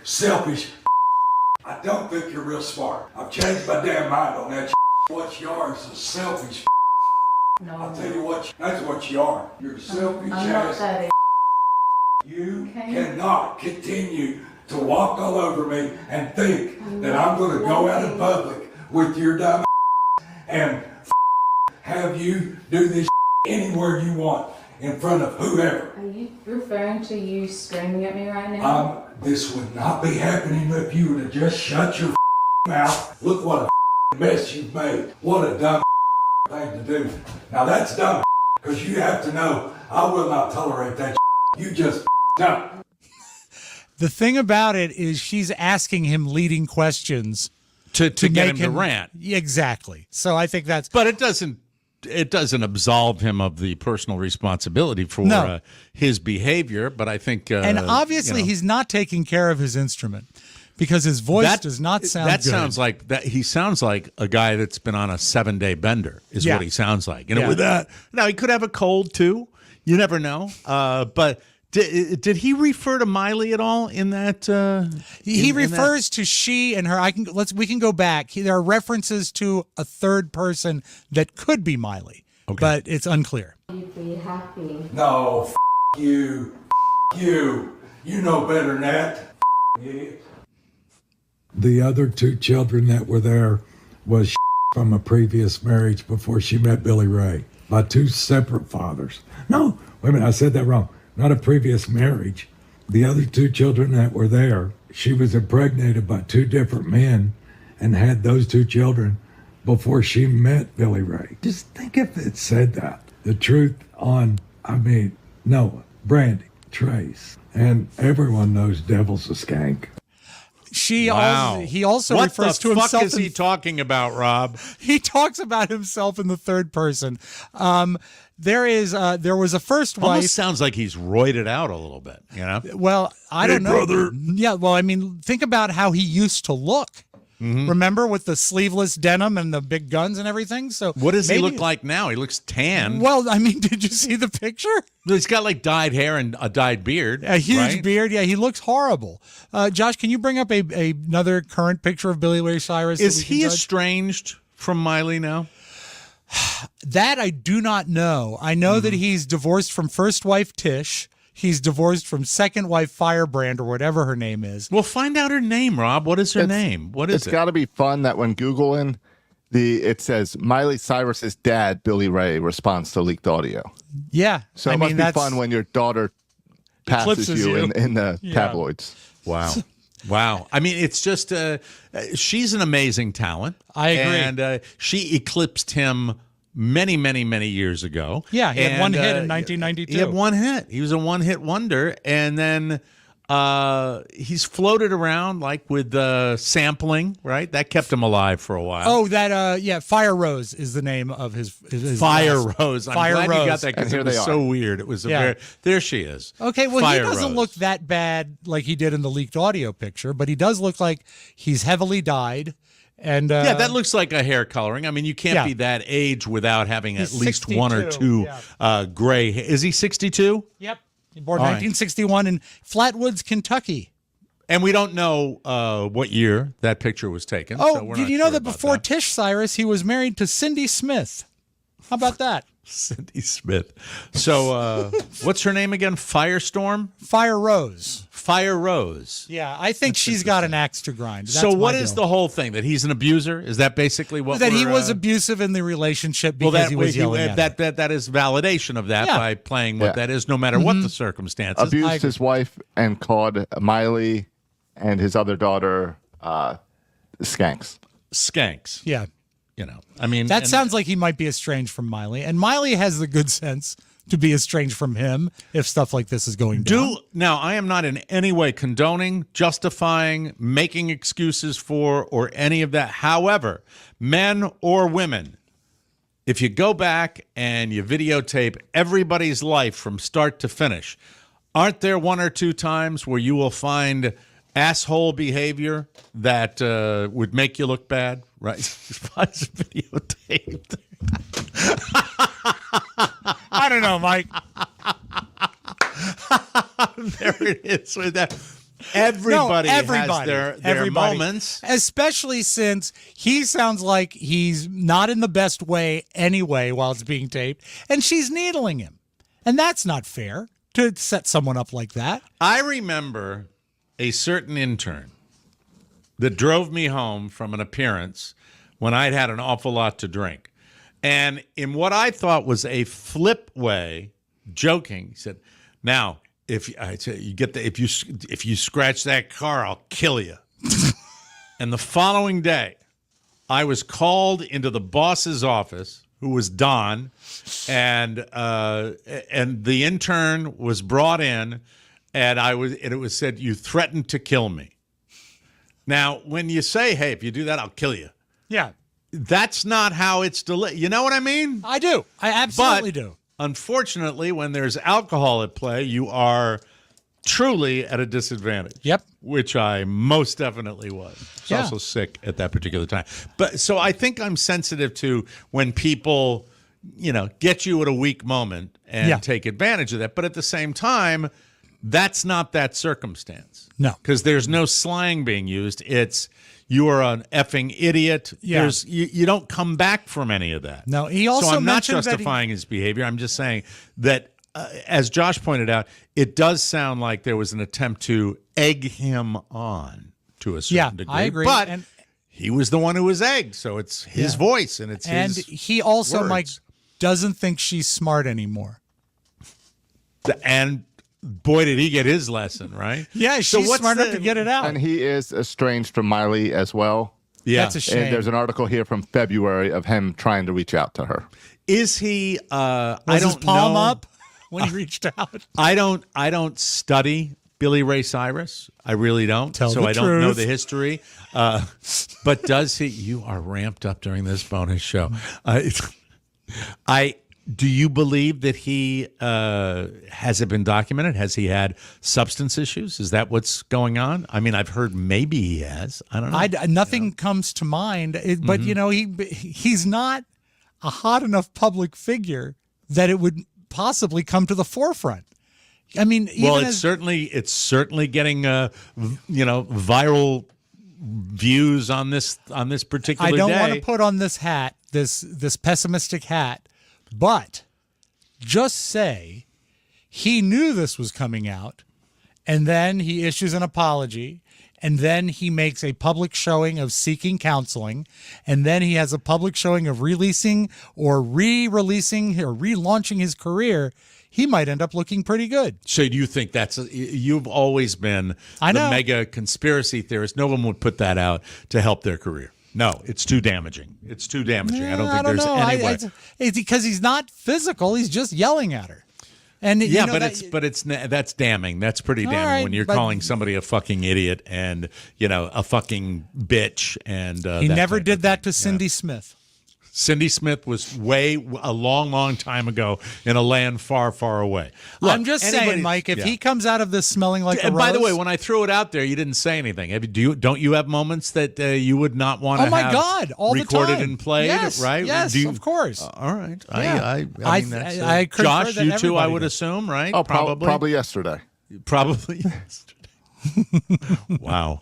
selfish. I don't think you're real smart. I've changed my damn mind on that. What you are is a selfish. No, I'll tell you what, that's what you are. You're a selfish I'm not ass. that. You Okay. cannot continue to walk all over me and think that I'm going to go out in public with your dumb and have you do this anywhere you want in front of whoever. Are you referring to you screaming at me right now? This would not be happening if you would have just shut your mouth. Look what a mess you've made. What a dumb thing to do. Now that's dumb because you have to know I will not tolerate that. You just don't. The thing about it is she's asking him leading questions To get make him to rant. Exactly. So I think that's But it doesn't absolve him of the personal responsibility for No. his behavior. But I think, and obviously he's not taking care of his instrument because his voice does not sound That good. sounds like that. He sounds like a guy that's been on a 7-day bender. Is Yeah. what he sounds like. And Yeah. with that, now he could have a cold too. You never know. But did he refer to Miley at all in that? He in that- refers to she and her. We can go back. There are references to a third person that could be Miley, but it's unclear. You'd be happy. No, you. You. You know better than that. Idiot. The other two children that were there was from a previous marriage before she met Billy Ray by two separate fathers. No, wait a minute, I said that wrong. Not a previous marriage. The other two children that were there she was impregnated by 2 different men and had those 2 children before she met Billy Ray. Just think if it said that. The truth on, Noah, Brandy, Trace, and everyone knows Devil's a skank. He also what refers the to fuck himself is he talking about, Rob? He talks about himself in the third person. There was a first wife. Almost sounds like he's roided out a little bit, you know? Well, I don't know. brother. Yeah, well, I mean, think about how he used to look. Remember, with the sleeveless denim and the big guns and everything? So What does he maybe- look like now? He looks tan. Well, I mean, did you see the picture? He's got like dyed hair and a dyed beard. A huge right? beard. Yeah, he looks horrible. Josh, can you bring up another current picture of Billy Ray Cyrus? that Is we can he judge? estranged from Miley now? That I do not know. I know that he's divorced from first wife Tish. He's divorced from second wife Firebrand, or whatever her name is. Well, find out her name, Rob. What is her name? What is It's it? got to be fun that when Googling, it says Miley Cyrus's dad, Billy Ray, responds to leaked audio. Yeah. So I it mean, must be fun when your daughter passes Eclipses you you. in the Yeah. tabloids. Wow. Wow. I mean, it's just, she's an amazing talent. I agree. And she eclipsed him many, many, many years ago. Yeah, he had one hit in He 1992. had one hit. He was a one-hit wonder. And then he's floated around like with sampling, right? That kept him alive for a while. Oh, Fire Rose is the name of his Fire last- Rose. I'm Fire glad Rose. you got that And because here it was they are. so weird. It was there she is. Okay, well, Fire he doesn't Rose. look that bad like he did in the leaked audio picture, but he does look like he's heavily dyed. And Yeah, that looks like a hair coloring. I mean, you can't Yeah. be that age without having at He's least one or 62, two gray. Is he 62? Yep. Born All right. 1961 in Flatwoods, Kentucky. And we don't know what year that picture was taken. Oh, so we're did not you know sure that about before Tish Cyrus, he was married to Cindy Smith? How about that? Cindy Smith. So what's her name again? Firestorm? Fire Rose. Fire Rose. Yeah, I think she's got an axe to grind. That's So what my is deal. the whole thing? That he's an abuser? Is that basically what that he we're, was abusive in the relationship because well, that he was yelling at her. that is validation of that Yeah. by playing what Yeah. that is, no matter what the circumstances. Abused his wife and called Miley and his other daughter skanks. Skanks. Yeah. You know, I mean, That and- sounds like he might be estranged from Miley. And Miley has the good sense to be estranged from him if stuff like this is going down. Now, I am not in any way condoning, justifying, making excuses for, or any of that. However, men or women, if you go back and you videotape everybody's life from start to finish, aren't there one or two times where you will find asshole behavior that would make you look bad? Right? It's videotaped. I don't know, Mike. There it is. With that. Everybody has their moments. Especially since he sounds like he's not in the best way anyway while it's being taped, and she's needling him. And that's not fair to set someone up like that. I remember a certain intern that drove me home from an appearance when I'd had an awful lot to drink. And in what I thought was a flip way, joking, he said, "Now, if you scratch that car, I'll kill you." And the following day, I was called into the boss's office, who was Don, and the intern was brought in, and it was said, "You threatened to kill me." Now, when you say, "Hey, if you do that, I'll kill you," Yeah, that's not how it's delivered. You know what I mean? I do. I absolutely But do. unfortunately, when there's alcohol at play, you are truly at a disadvantage. Yep. Which I most definitely was. I was Yeah. also sick at that particular time. But so I think I'm sensitive to when people, get you at a weak moment and Yeah. take advantage of that. But at the same time, that's not that circumstance. No. Because there's no slang being used. It's you are an effing idiot. Yeah. You don't come back from any of that. No, he also So I'm not mentioned that he- justifying his behavior. I'm just saying that, as Josh pointed out, it does sound like there was an attempt to egg him on to a certain Yeah, degree. I agree. But And- he was the one who was egged, so it's his Yeah. voice and it's And his he also, words. Mike, doesn't think she's smart anymore. And boy, did he get his lesson, right? Yeah, she's what's smart enough the- to get it out. And he is estranged from Miley as well. Yeah. That's a shame. And there's an article here from February of him trying to reach out to her. Is he? I Was don't his palm know. up when he reached out? I don't study Billy Ray Cyrus. I really don't. Tell so the I don't know truth. the history. But does he? You are ramped up during this bonus show. Do you believe that he has it been documented? Has he had substance issues? Is that what's going on? I mean, I've heard maybe he has. I don't know. Nothing comes to mind, but he's not a hot enough public figure that it would possibly come to the forefront. I mean, Well, even it's certainly getting viral views on this particular I don't day. want to put on this hat, this pessimistic hat, but just say he knew this was coming out, and then he issues an apology, and then he makes a public showing of seeking counseling, and then he has a public showing of releasing or re-releasing or relaunching his career. He might end up looking pretty good. So do you think you've always been I the know. mega conspiracy theorist? No one would put that out to help their career. No, it's too damaging. It's too damaging. I don't think there's know. any way. It's because he's not physical. He's just yelling at her. And Yeah, you know, that's damning. That's pretty damning right, when you're but- calling somebody a fucking idiot and a fucking bitch. And he that never type did of that thing. to Cindy Smith. Cindy Smith was a long time ago in a land far, far away. Look, I'm just saying, Mike, if he comes out of this smelling like a and by the rose- way, when I threw it out there, you didn't say anything. Don't you have moments that you would not want to oh my have God, all recorded the time. and played? Yes, right? yes, Do you- of course. all right. Yeah. I mean, that's, I concur Josh, that you too, I everybody would does. assume, right? Oh, probably yesterday. Probably yesterday. Wow.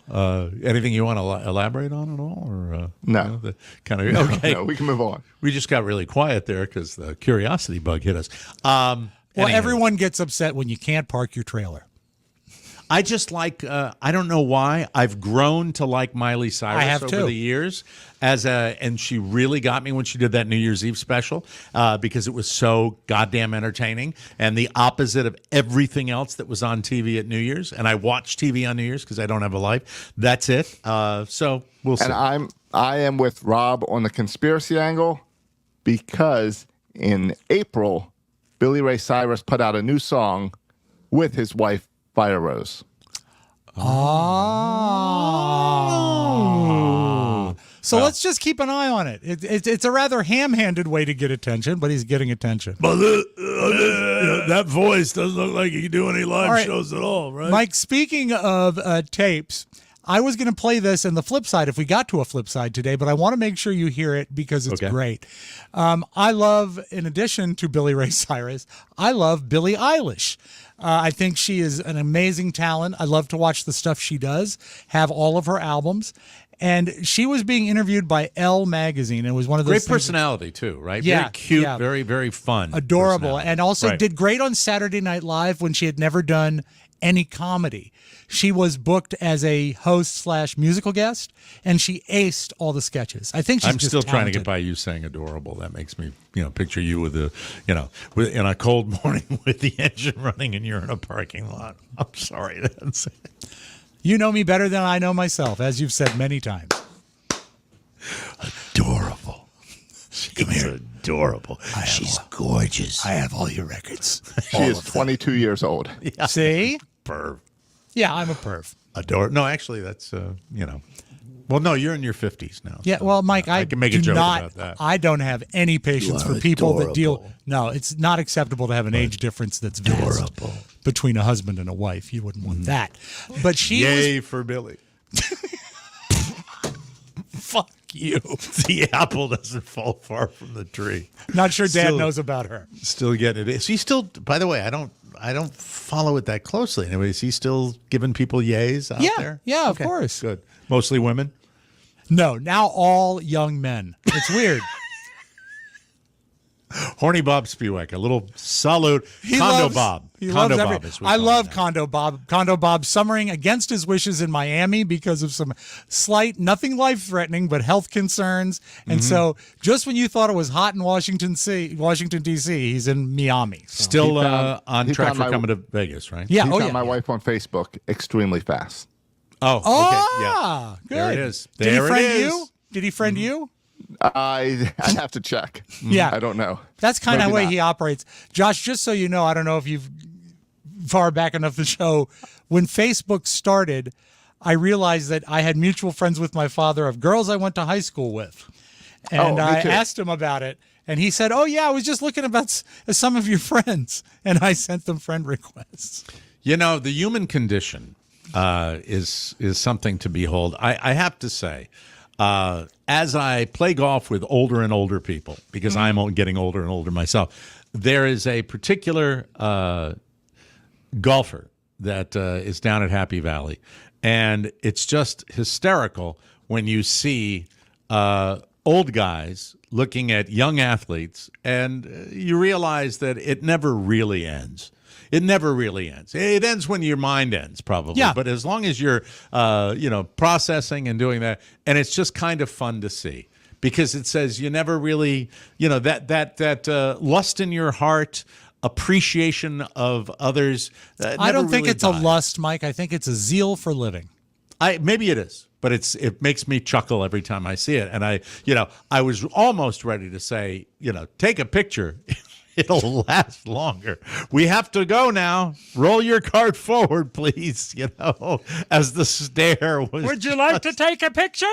Anything you want to elaborate on at all, or No. kind of okay? No, we can move on. We just got really quiet there because the curiosity bug hit us. Well, Anywho. everyone gets upset when you can't park your trailer. I just like, I don't know why, I've grown to like Miley Cyrus I have over too. the years. And she really got me when she did that New Year's Eve special because it was so goddamn entertaining and the opposite of everything else that was on TV at New Year's. And I watch TV on New Year's because I don't have a life. That's it. So we'll see. And I am with Rob on the conspiracy angle because in April, Billy Ray Cyrus put out a new song with his wife, Fire Rose. So let's just keep an eye on it. It's a rather ham-handed way to get attention, but he's getting attention. But that voice doesn't look like he can do any live All right. shows at all, right? Mike, speaking of tapes, I was going to play this in the flip side if we got to a flip side today, but I want to make sure you hear it because it's Okay. great. I love, in addition to Billy Ray Cyrus, I love Billie Eilish. I think she is an amazing talent. I love to watch the stuff she does, have all of her albums. And she was being interviewed by Elle magazine. It was one of those Great things- personality, too, right? Yeah, Very cute, yeah. very, very fun. adorable, personality. and also Right. did great on Saturday Night Live when she had never done any comedy. She was booked as a host / musical guest, and she aced all the sketches. I think she's I'm just still trying to get talented. by you saying adorable. That makes me, picture you with in a cold morning with the engine running and you're in a parking lot. I'm sorry. That's You know me better than I know myself, as you've said many times. adorable. Come here. Adorable. She's gorgeous. I have all your records. She is 22 years old. See? Perv. Yeah, I'm a perv. No, actually, that's Well, no, you're in your 50s now. Yeah, so well, Mike, I can make a do joke not, about that. I don't have any patience for people that deal. No, it's not acceptable to have an age difference that's vast between a husband and a wife. You wouldn't want that. But she was. Yay for Billy. Fuck you. The apple doesn't fall far from the tree. Not sure Dad Still- knows about her. Still getting it. Is he still? By the way, I don't follow it that closely. Anyway, is he still giving people yays out Yeah, there? yeah, of Okay, course. Good. Mostly women. No, now all young men. It's weird. Horny Bob Spiewak, a little salute. Condo Bob. He Condo loves Bob is I love Condo Bob. Condo Bob summering against his wishes in Miami because of some slight, nothing life-threatening, but health concerns. And so just when you thought it was hot in Washington, D.C., he's in Miami. So. Still found- on he track found for my- coming to Vegas, right? Yeah, He oh found yeah. my wife on Facebook extremely fast. Oh, okay. Ah, Yeah. good. There it is. Did he There it friend is. you? Did he friend you? I'd have to check. Yeah. I don't know. That's kind of the Maybe way not. he operates. Josh, just so you know, I don't know if you've far back enough the show. When Facebook started, I realized that I had mutual friends with my father of girls I went to high school with. And me I too. asked him about it. And he said, "Oh, yeah, I was just looking about some of your friends." And I sent them friend requests. You know, the human condition is something to behold. I have to say, as I play golf with older and older people, because I'm getting older and older myself, there is a particular golfer that is down at Happy Valley, and it's just hysterical when you see old guys looking at young athletes, and you realize that it never really ends. It never really ends. It ends when your mind ends, probably. Yeah. But as long as you're, processing and doing that, and it's just kind of fun to see because it says you never really, that lust in your heart, appreciation of others. I don't think it's a lust, Mike. I think it's a zeal for living. Maybe it is, but it makes me chuckle every time I see it. And I was almost ready to say, take a picture. It'll last longer. We have to go now. Roll your cart forward, please. As the stare was. Would you like to take a picture?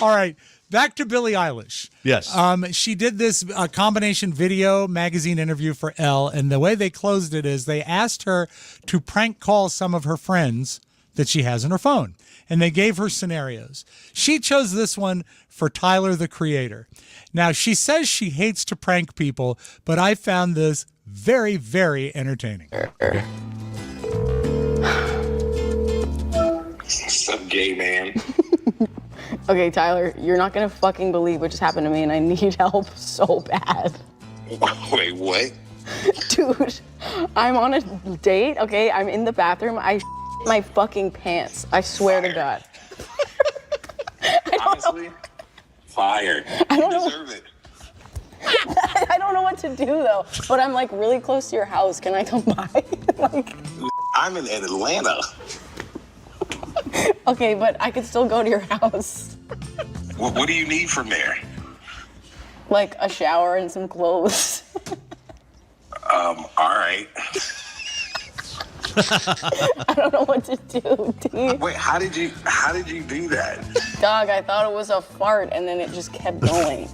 All right. Back to Billie Eilish. Yes. She did this combination video magazine interview for Elle, and the way they closed it is they asked her to prank call some of her friends that she has on her phone, and they gave her scenarios. She chose this one for Tyler, the Creator. Now, she says she hates to prank people, but I found this very, very entertaining. What's up, gay man? Okay, Tyler, you're not gonna fucking believe what just happened to me, and I need help so bad. Wait, what? Dude, I'm on a date, okay? I'm in the bathroom. I my fucking pants. I swear to God. Honestly, fire. I don't You know. deserve it. I don't know what to do though, but I'm like really close to your house. Can I come by? I'm in Atlanta. Okay, but I could still go to your house. What do you need from there? Like a shower and some clothes. All right. I don't know what to do, dude. Wait, how did you do that? Dog, I thought it was a fart and then it just kept going.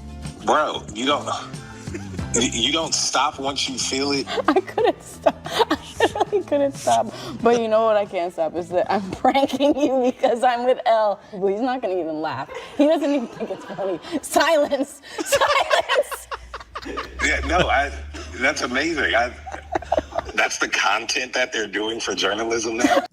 Bro, you don't stop once you feel it. I couldn't stop. I really couldn't stop. But you know what I can't stop is that I'm pranking you because I'm with Elle. Well, he's not gonna even laugh. He doesn't even think it's funny. Silence! Silence! Yeah, no, that's amazing. That's the content that they're doing for journalism now.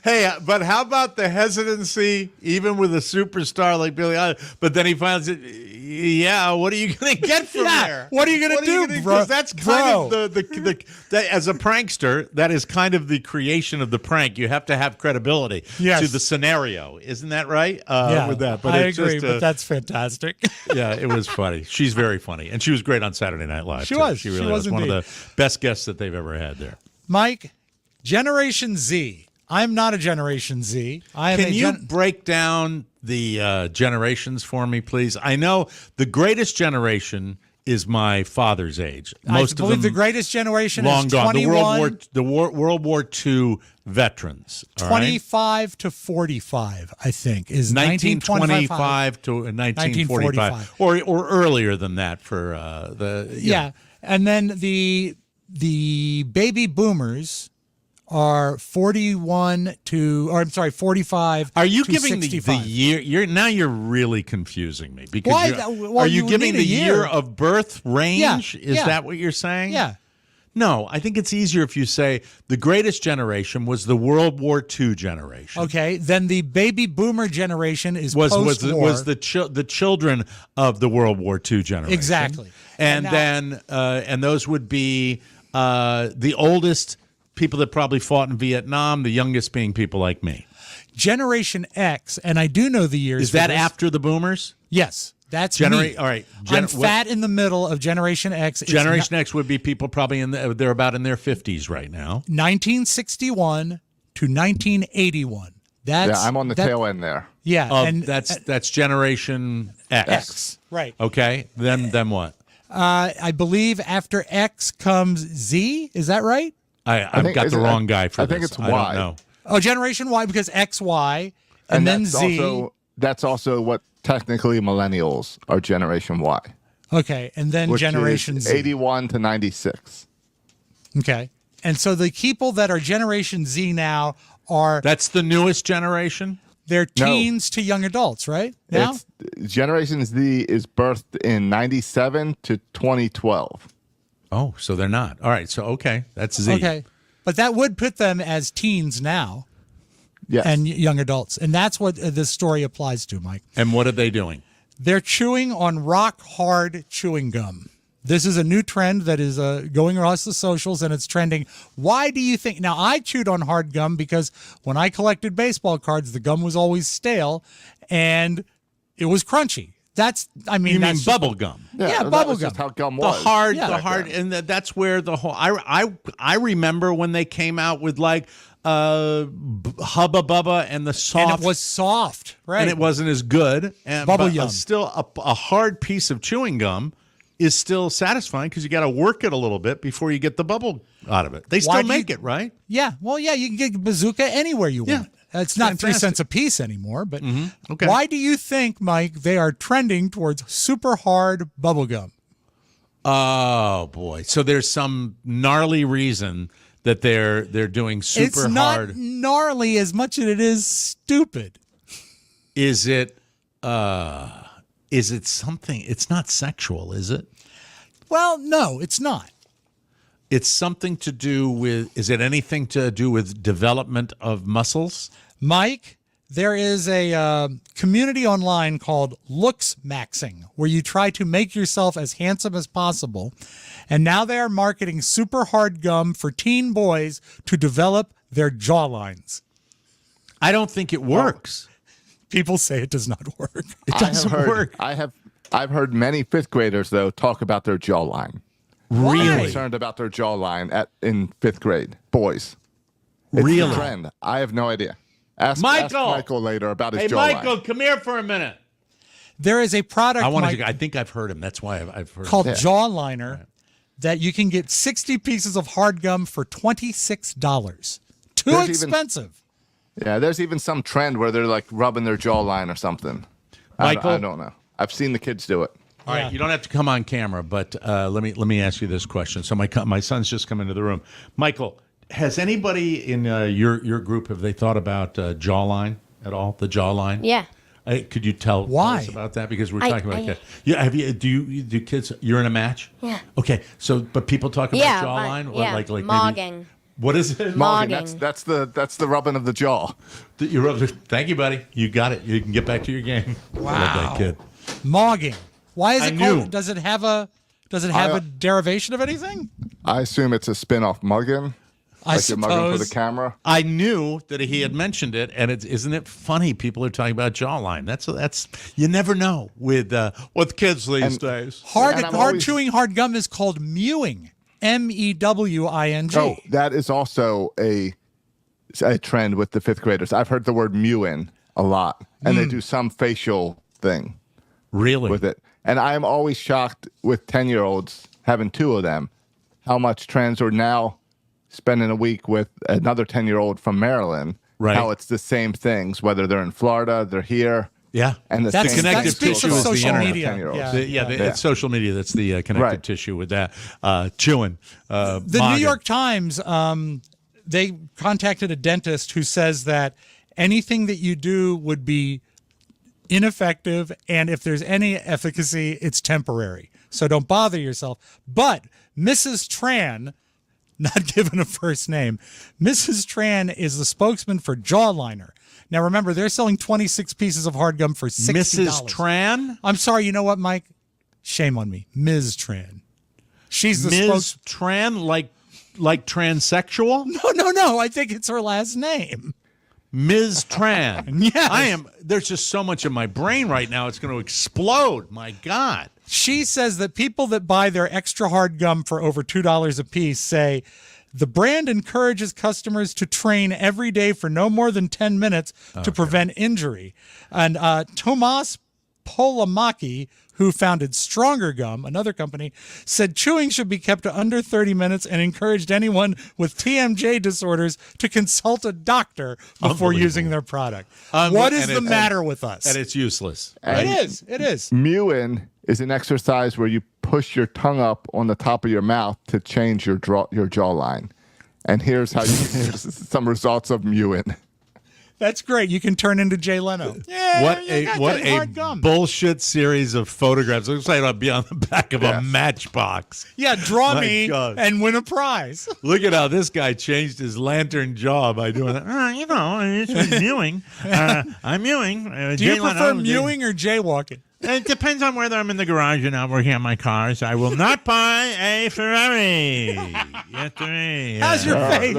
Hey, but how about the hesitancy, even with a superstar like Billie Eilish? But then he finds it. Yeah, what are you going to get from there? What are you going to do, bro? Because that's kind of that, as a prankster, that is kind of the creation of the prank. You have to have credibility to the scenario, isn't that right? Yeah, with that, but I it's agree. just, But that's fantastic. yeah, it was funny. She's very funny, and she was great on Saturday Night Live. She too. was. She really She was was one of indeed. the best guests that they've ever had there. Mike, Generation Z. I'm not a Generation Z. I am Can you break down the generations for me, please? I know the greatest generation is my father's age. Most I believe of them the greatest generation long is gone. 21, The World War II veterans. all right? 25 to 45, I think, is 1925 to 1945, or earlier than that for the Yeah, and then the baby boomers are 45 Are you to giving the 65. year? You're really confusing me because Why? you're- Well, are you you giving need the a year. year of birth range? Yeah, Is yeah. that what you're saying? Yeah. No, I think it's easier if you say the greatest generation was the World War II generation. Okay, then the baby boomer generation is Was post-war. the children of the World War II generation. Exactly. And then those would be the oldest people that probably fought in Vietnam, the youngest being people like me. Generation X, and I do know the years. Is for that this. after the boomers? Yes, that's me. All right. I'm fat in the middle of Generation X. It's Generation X would be people probably they're about in their 50s right now. 1961 to 1981. That's I'm on the tail end there. Yeah, and that's Generation X. Right. Okay. Then what? I believe after X comes Z. Is that right? I've got the wrong guy for I this. think it's I Y. don't know. Oh, Generation Y because X, Y, and then that's Z. That's also what technically millennials are Generation Y. Okay, and then Which Generation is Z. 81 to 96. Okay, and so the people that are Generation Z now are That's the newest generation? they're teens to young adults, right? Now, Generation Z is birthed in 97 to 2012. Oh, so they're not. All right, so that's Z. okay, but that would put them as teens now Yes. and young adults, and that's what this story applies to, Mike. And what are they doing? They're chewing on rock hard chewing gum. This is a new trend that is going across the socials and it's trending. Why do you think? Now, I chewed on hard gum because when I collected baseball cards, the gum was always stale and it was crunchy. You mean that's bubble gum? Yeah, that bubble was gum. just how gum The was. hard, Yeah. the hard, and that's where the whole. I remember when they came out with like Hubba Bubba and the soft, And it was soft, right? and it wasn't as good. And Bubble but yum. still, a hard piece of chewing gum is still satisfying because you got to work it a little bit before you get the bubble out of it. They still Why do make you- it, right? Yeah, well, yeah, you can get bazooka anywhere you Yeah. want. It's not 3 Fantastic. cents a piece anymore, but Okay. why do you think, Mike, they are trending towards super hard bubble gum? Oh boy! So there's some gnarly reason that they're doing super It's not hard. gnarly as much as it is stupid. Is it something? It's not sexual, is it? Well, no, it's not. It's something to do with. Is it anything to do with development of muscles? Mike, there is a community online called Looks Maxing, where you try to make yourself as handsome as possible. And now they are marketing super hard gum for teen boys to develop their jawlines. I don't think it works. People say it does not work. It doesn't work. I've heard many fifth graders though talk about their jawline. Really? Concerned about their jawline in fifth grade. Boys. It's Really? a trend. I have no idea. Ask Michael later about his Hey, jawline. Michael, come here for a minute. There is a product I think I've heard him. That's why I've heard called him. Jawliner that you can get 60 pieces of hard gum for $26. Too There's expensive. Yeah, there's even some trend where they're like rubbing their jawline or something. Michael? I don't know. I've seen the kids do it. All right, you don't have to come on camera, but let me ask you this question. So my son's just come into the room. Michael, has anybody in your group have they thought about jawline at all? The jawline? Yeah. Could you tell us about that? Because we're talking about kids. Yeah, do kids? You're in a match? Yeah. Okay, so but people talk about Yeah, jawline, but- yeah, like maybe, mogging. what is it? Mogging. That's the rubbing of the jaw. Thank you, buddy. You got it. You can get back to your game. Wow. Love that kid. Mogging. Why is I it knew. called? Does it have a derivation of anything? I assume it's a spin-off mugging. I Like you're mugging for the suppose. camera. I knew that he had mentioned it, and isn't it funny? People are talking about jawline. That's you never know with kids these days. Hard And I'm hard always- chewing hard gum is called mewing. MEWING. Oh, that is also a trend with the fifth graders. I've heard the word mewing a lot, and they do some facial thing Really? with it. And I am always shocked with 10-year-olds, having two of them, how much trans are now spending a week with another 10-year-old from Maryland. Right. How it's the same things, whether they're in Florida, they're here. Yeah. And the That's same connective that speaks tissue of is the social internet. media. 10-year-olds. It's social media that's the connective Right. tissue with that. Chewing. The New York Times, they contacted a dentist who says that anything that you do would be ineffective, and if there's any efficacy, it's temporary. So don't bother yourself. But Mrs. Tran not given a first name. Mrs. Tran is the spokesman for Jawliner. Now, remember, they're selling 26 pieces of hard gum for $60. Mrs. Tran? I'm sorry, you know what, Mike? Shame on me. Ms. Tran. She's the Ms. Tran, like transsexual? No. I think it's her last name. Ms. Tran. Yes. There's just so much in my brain right now, it's going to explode. My God. She says that people that buy their extra hard gum for over $2 a piece say the brand encourages customers to train every day for no more than 10 minutes to prevent injury. And Tomas Polamaki, who founded Stronger Gum, another company, said chewing should be kept to under 30 minutes and encouraged anyone with TMJ disorders to consult a doctor before using their product. What is the matter with us? And it's useless. It is. Mewing is an exercise where you push your tongue up on the top of your mouth to change your jawline. And here's some results of mewing. That's great. You can turn into Jay Leno. Yeah, what a bullshit series of photographs. Looks like I'll be on the back of a matchbox. Yeah, draw My me God. and win a prize. Look at how this guy changed his lantern jaw by doing that. It's mewing. I'm mewing. Do you prefer mewing or jaywalking? It depends on whether I'm in the garage or not working on my cars. I will not buy a Ferrari. How's your face?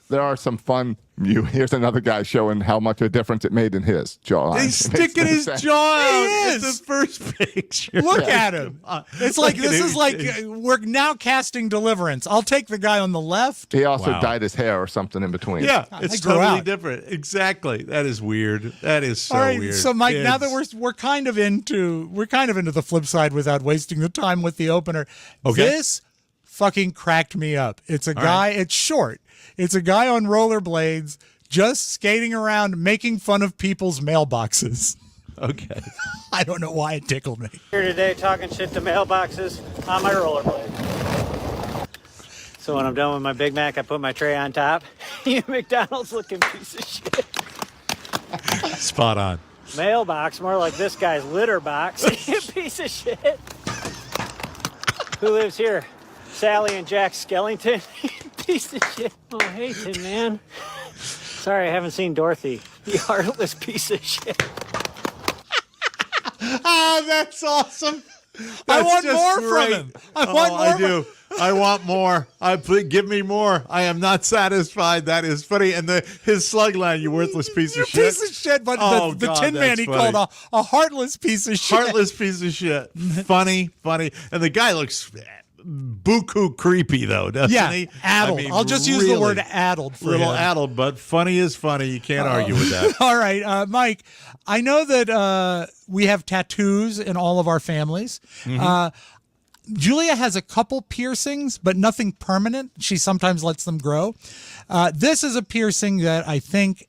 There are some fun. Here's another guy showing how much a difference it made in his jawline. He's sticking his jaw out. He It's is. the first picture. Look at him. It's like Look at this him. is like we're now casting Deliverance. I'll take the guy on the left. He also Wow. dyed his hair or something in between. Yeah, I it's grew totally out. different. Exactly. That is weird. That is so All right, weird. so Mike, now that It's- we're kind of into the flip side without wasting the time with the opener. Okay. This fucking cracked me up. It's a guy. right. It's short. It's a guy on rollerblades just skating around making fun of people's mailboxes. Okay. I don't know why it tickled me. Here today talking shit to mailboxes on my rollerblade. So when I'm done with my Big Mac, I put my tray on top. You McDonald's looking piece of shit. Spot on. Mailbox, more like this guy's litter box. You piece of shit. Who lives here? Sally and Jack Skellington. Piece of shit. Oh, hey, Tin Man. Sorry, I haven't seen Dorothy. You heartless piece of shit. That's awesome. I That's want just more great. from him. I want more. I do. I want more. Give me more. I am not satisfied. That is funny. And his slug line, you worthless piece of shit. Piece of shit, but Oh, the God, Tin Man that's he funny. called a heartless piece of shit. Heartless piece of shit. Funny. And the guy looks buku creepy, though, doesn't he? Addled. I mean, I'll just use the really. word addled for Little him. addled, but funny is funny. You can't argue with that. All right, Mike, I know that we have tattoos in all of our families. Mm-hmm. Julia has a couple piercings, but nothing permanent. She sometimes lets them grow. This is a piercing that I think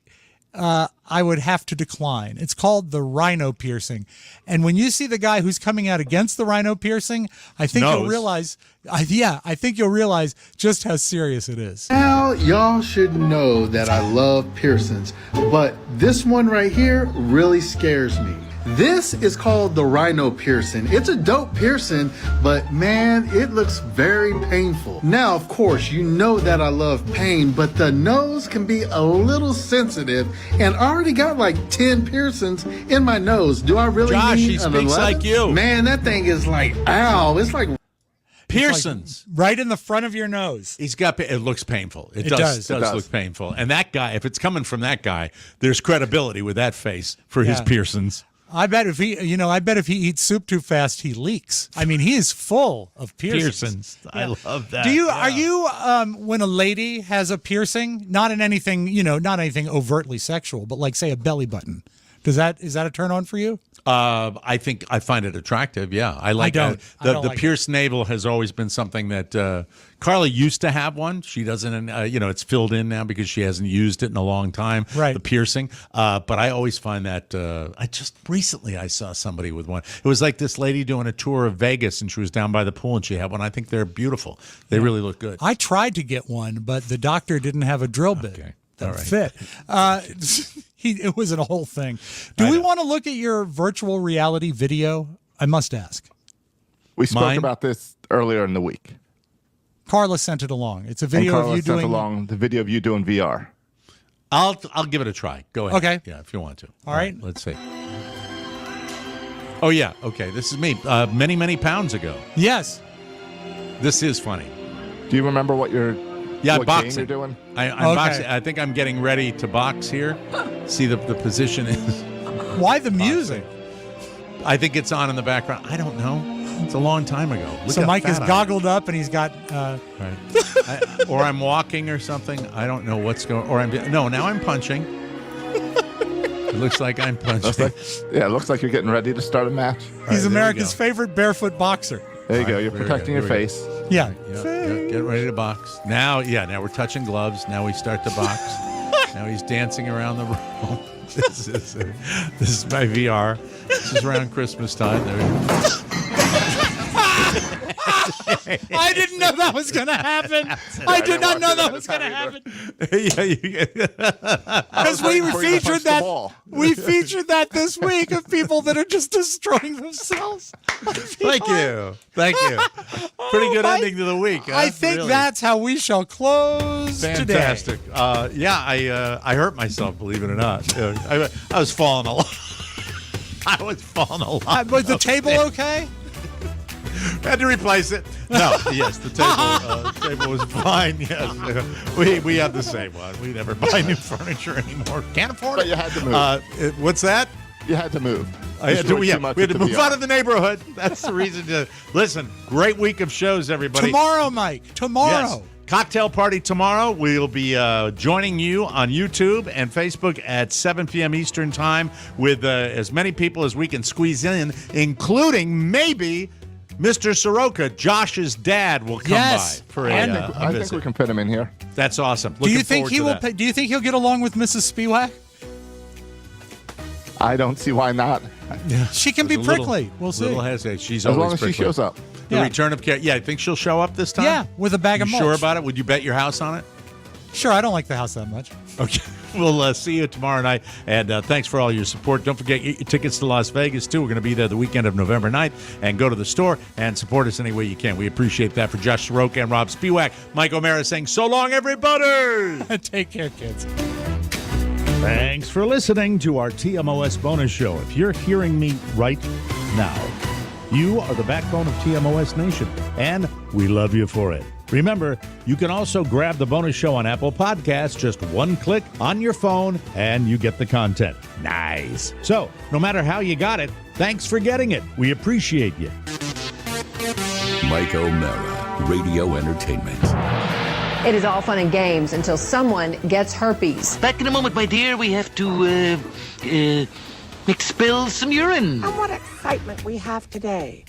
I would have to decline. It's called the rhino piercing. And when you see the guy who's coming out against the rhino piercing, I think you'll Nose. realize, I think you'll realize just how serious it is. Now, y'all should know that I love piercings, but this one right here really scares me. This is called the rhino piercing. It's a dope piercing, but man, it looks very painful. Now, of course, you know that I love pain, but the nose can be a little sensitive, and I already got like 10 piercings in my nose. Do I really Josh, need he an speaks 11th? like you. Man, that thing is like, ow, it's like Pearsons. Right in the front of your nose. He's got. It looks painful. It does. does look painful. And that guy, if it's coming from that guy, there's credibility with that face for his Yeah. Pearsons. I bet if he eats soup too fast, he leaks. I mean, he is full of piercings. I love that. Are you when a lady has a piercing, not in anything, not anything overtly sexual, but like say a belly button? Is that a turn on for you? I think I find it attractive. Yeah, I like. don't. I don't The like pierced navel has always been something that Carly used to have one. She doesn't. It's filled in now because she hasn't used it in a long time. Right. The piercing. But I always find that. I just recently I saw somebody with one. It was like this lady doing a tour of Vegas, and she was down by the pool, and she had one. I think they're beautiful. They really look good. I tried to get one, but the doctor didn't have a drill bit that All right. fit. It was a whole thing. Do we want to look at your virtual reality video? I must ask. We spoke Mine? about this earlier in the week. Carla sent it along. It's a And video Carla of you sent doing. along the video of you doing VR. I'll give it a try. Go ahead. Okay. Yeah, if you want to. All right. Let's see. Oh yeah. Okay. This is me. Many pounds ago. Yes. This is funny. Do you remember what Yeah, what boxing. game you're doing? I'm Okay. boxing. I think I'm getting ready to box here. See the position is. Why the music? I think it's on in the background. I don't know. It's a long time ago. Look So how Mike is fat I am. goggled up and he's got. Right. Or I'm walking or something. I don't know what's going. Or now I'm punching. It looks like I'm punching. It looks like you're getting ready to start a match. He's there we America's go. favorite barefoot boxer. There you go. All right, You're there we protecting go. your Here we face. Yeah. Yeah, get ready to box. Now we're touching gloves. Now we start to box. Now he's dancing around the room. This is my VR. This is around Christmas time. There we go. I didn't know that was going to happen. I did not know that was going to happen. Because we featured that. We featured that this week of people that are just destroying themselves. Thank you. Pretty good ending to the week. Huh? I think Really. that's how we shall close Fantastic. today. I hurt myself, believe it or not. I was falling a lot. I was falling a lot. Was the table okay? Had to replace it. No, yes, the table was fine. Yes, we have the same one. We never buy new furniture anymore. Can't afford it. But you had to move. What's that? You had to move. We had to Too much move into VR. out of the neighborhood. That's the reason to listen. Great week of shows, everybody. Tomorrow, Mike. Tomorrow. Yes. Cocktail party tomorrow. We'll be joining you on YouTube and Facebook at 7 p.m. Eastern time with as many people as we can squeeze in, including maybe Mr. Soroka, Josh's dad, will come by for I a think we visit. can fit him in here. That's awesome. Do you Looking think forward he to will? that. Do you think he'll get along with Mrs. Spiewak? I don't see why not. She can be There's a little- prickly. We'll see. Little hesitate. She's As always long as she prickly. shows up. The Yeah. return of care. Yeah, I think she'll show up this time. Yeah, with a bag of You mulch. sure about it? Would you bet your house on it? Sure, I don't like the house that much. Okay. We'll see you tomorrow night. And thanks for all your support. Don't forget, get your tickets to Las Vegas, too. We're going to be there the weekend of November 9th. And go to the store and support us any way you can. We appreciate that. For Josh Soroka and Rob Spiewak, Mike O'Mara saying so long, everybody. Take care, kids. Thanks for listening to our TMOS bonus show. If you're hearing me right now, you are the backbone of TMOS Nation, and we love you for it. Remember, you can also grab the bonus show on Apple Podcasts, just one click on your phone, and you get the content. Nice. So, no matter how you got it, thanks for getting it. We appreciate you. Mike O'Mara, Radio Entertainment. It is all fun and games until someone gets herpes. Back in a moment, my dear. We have to expel some urine. And what excitement we have today.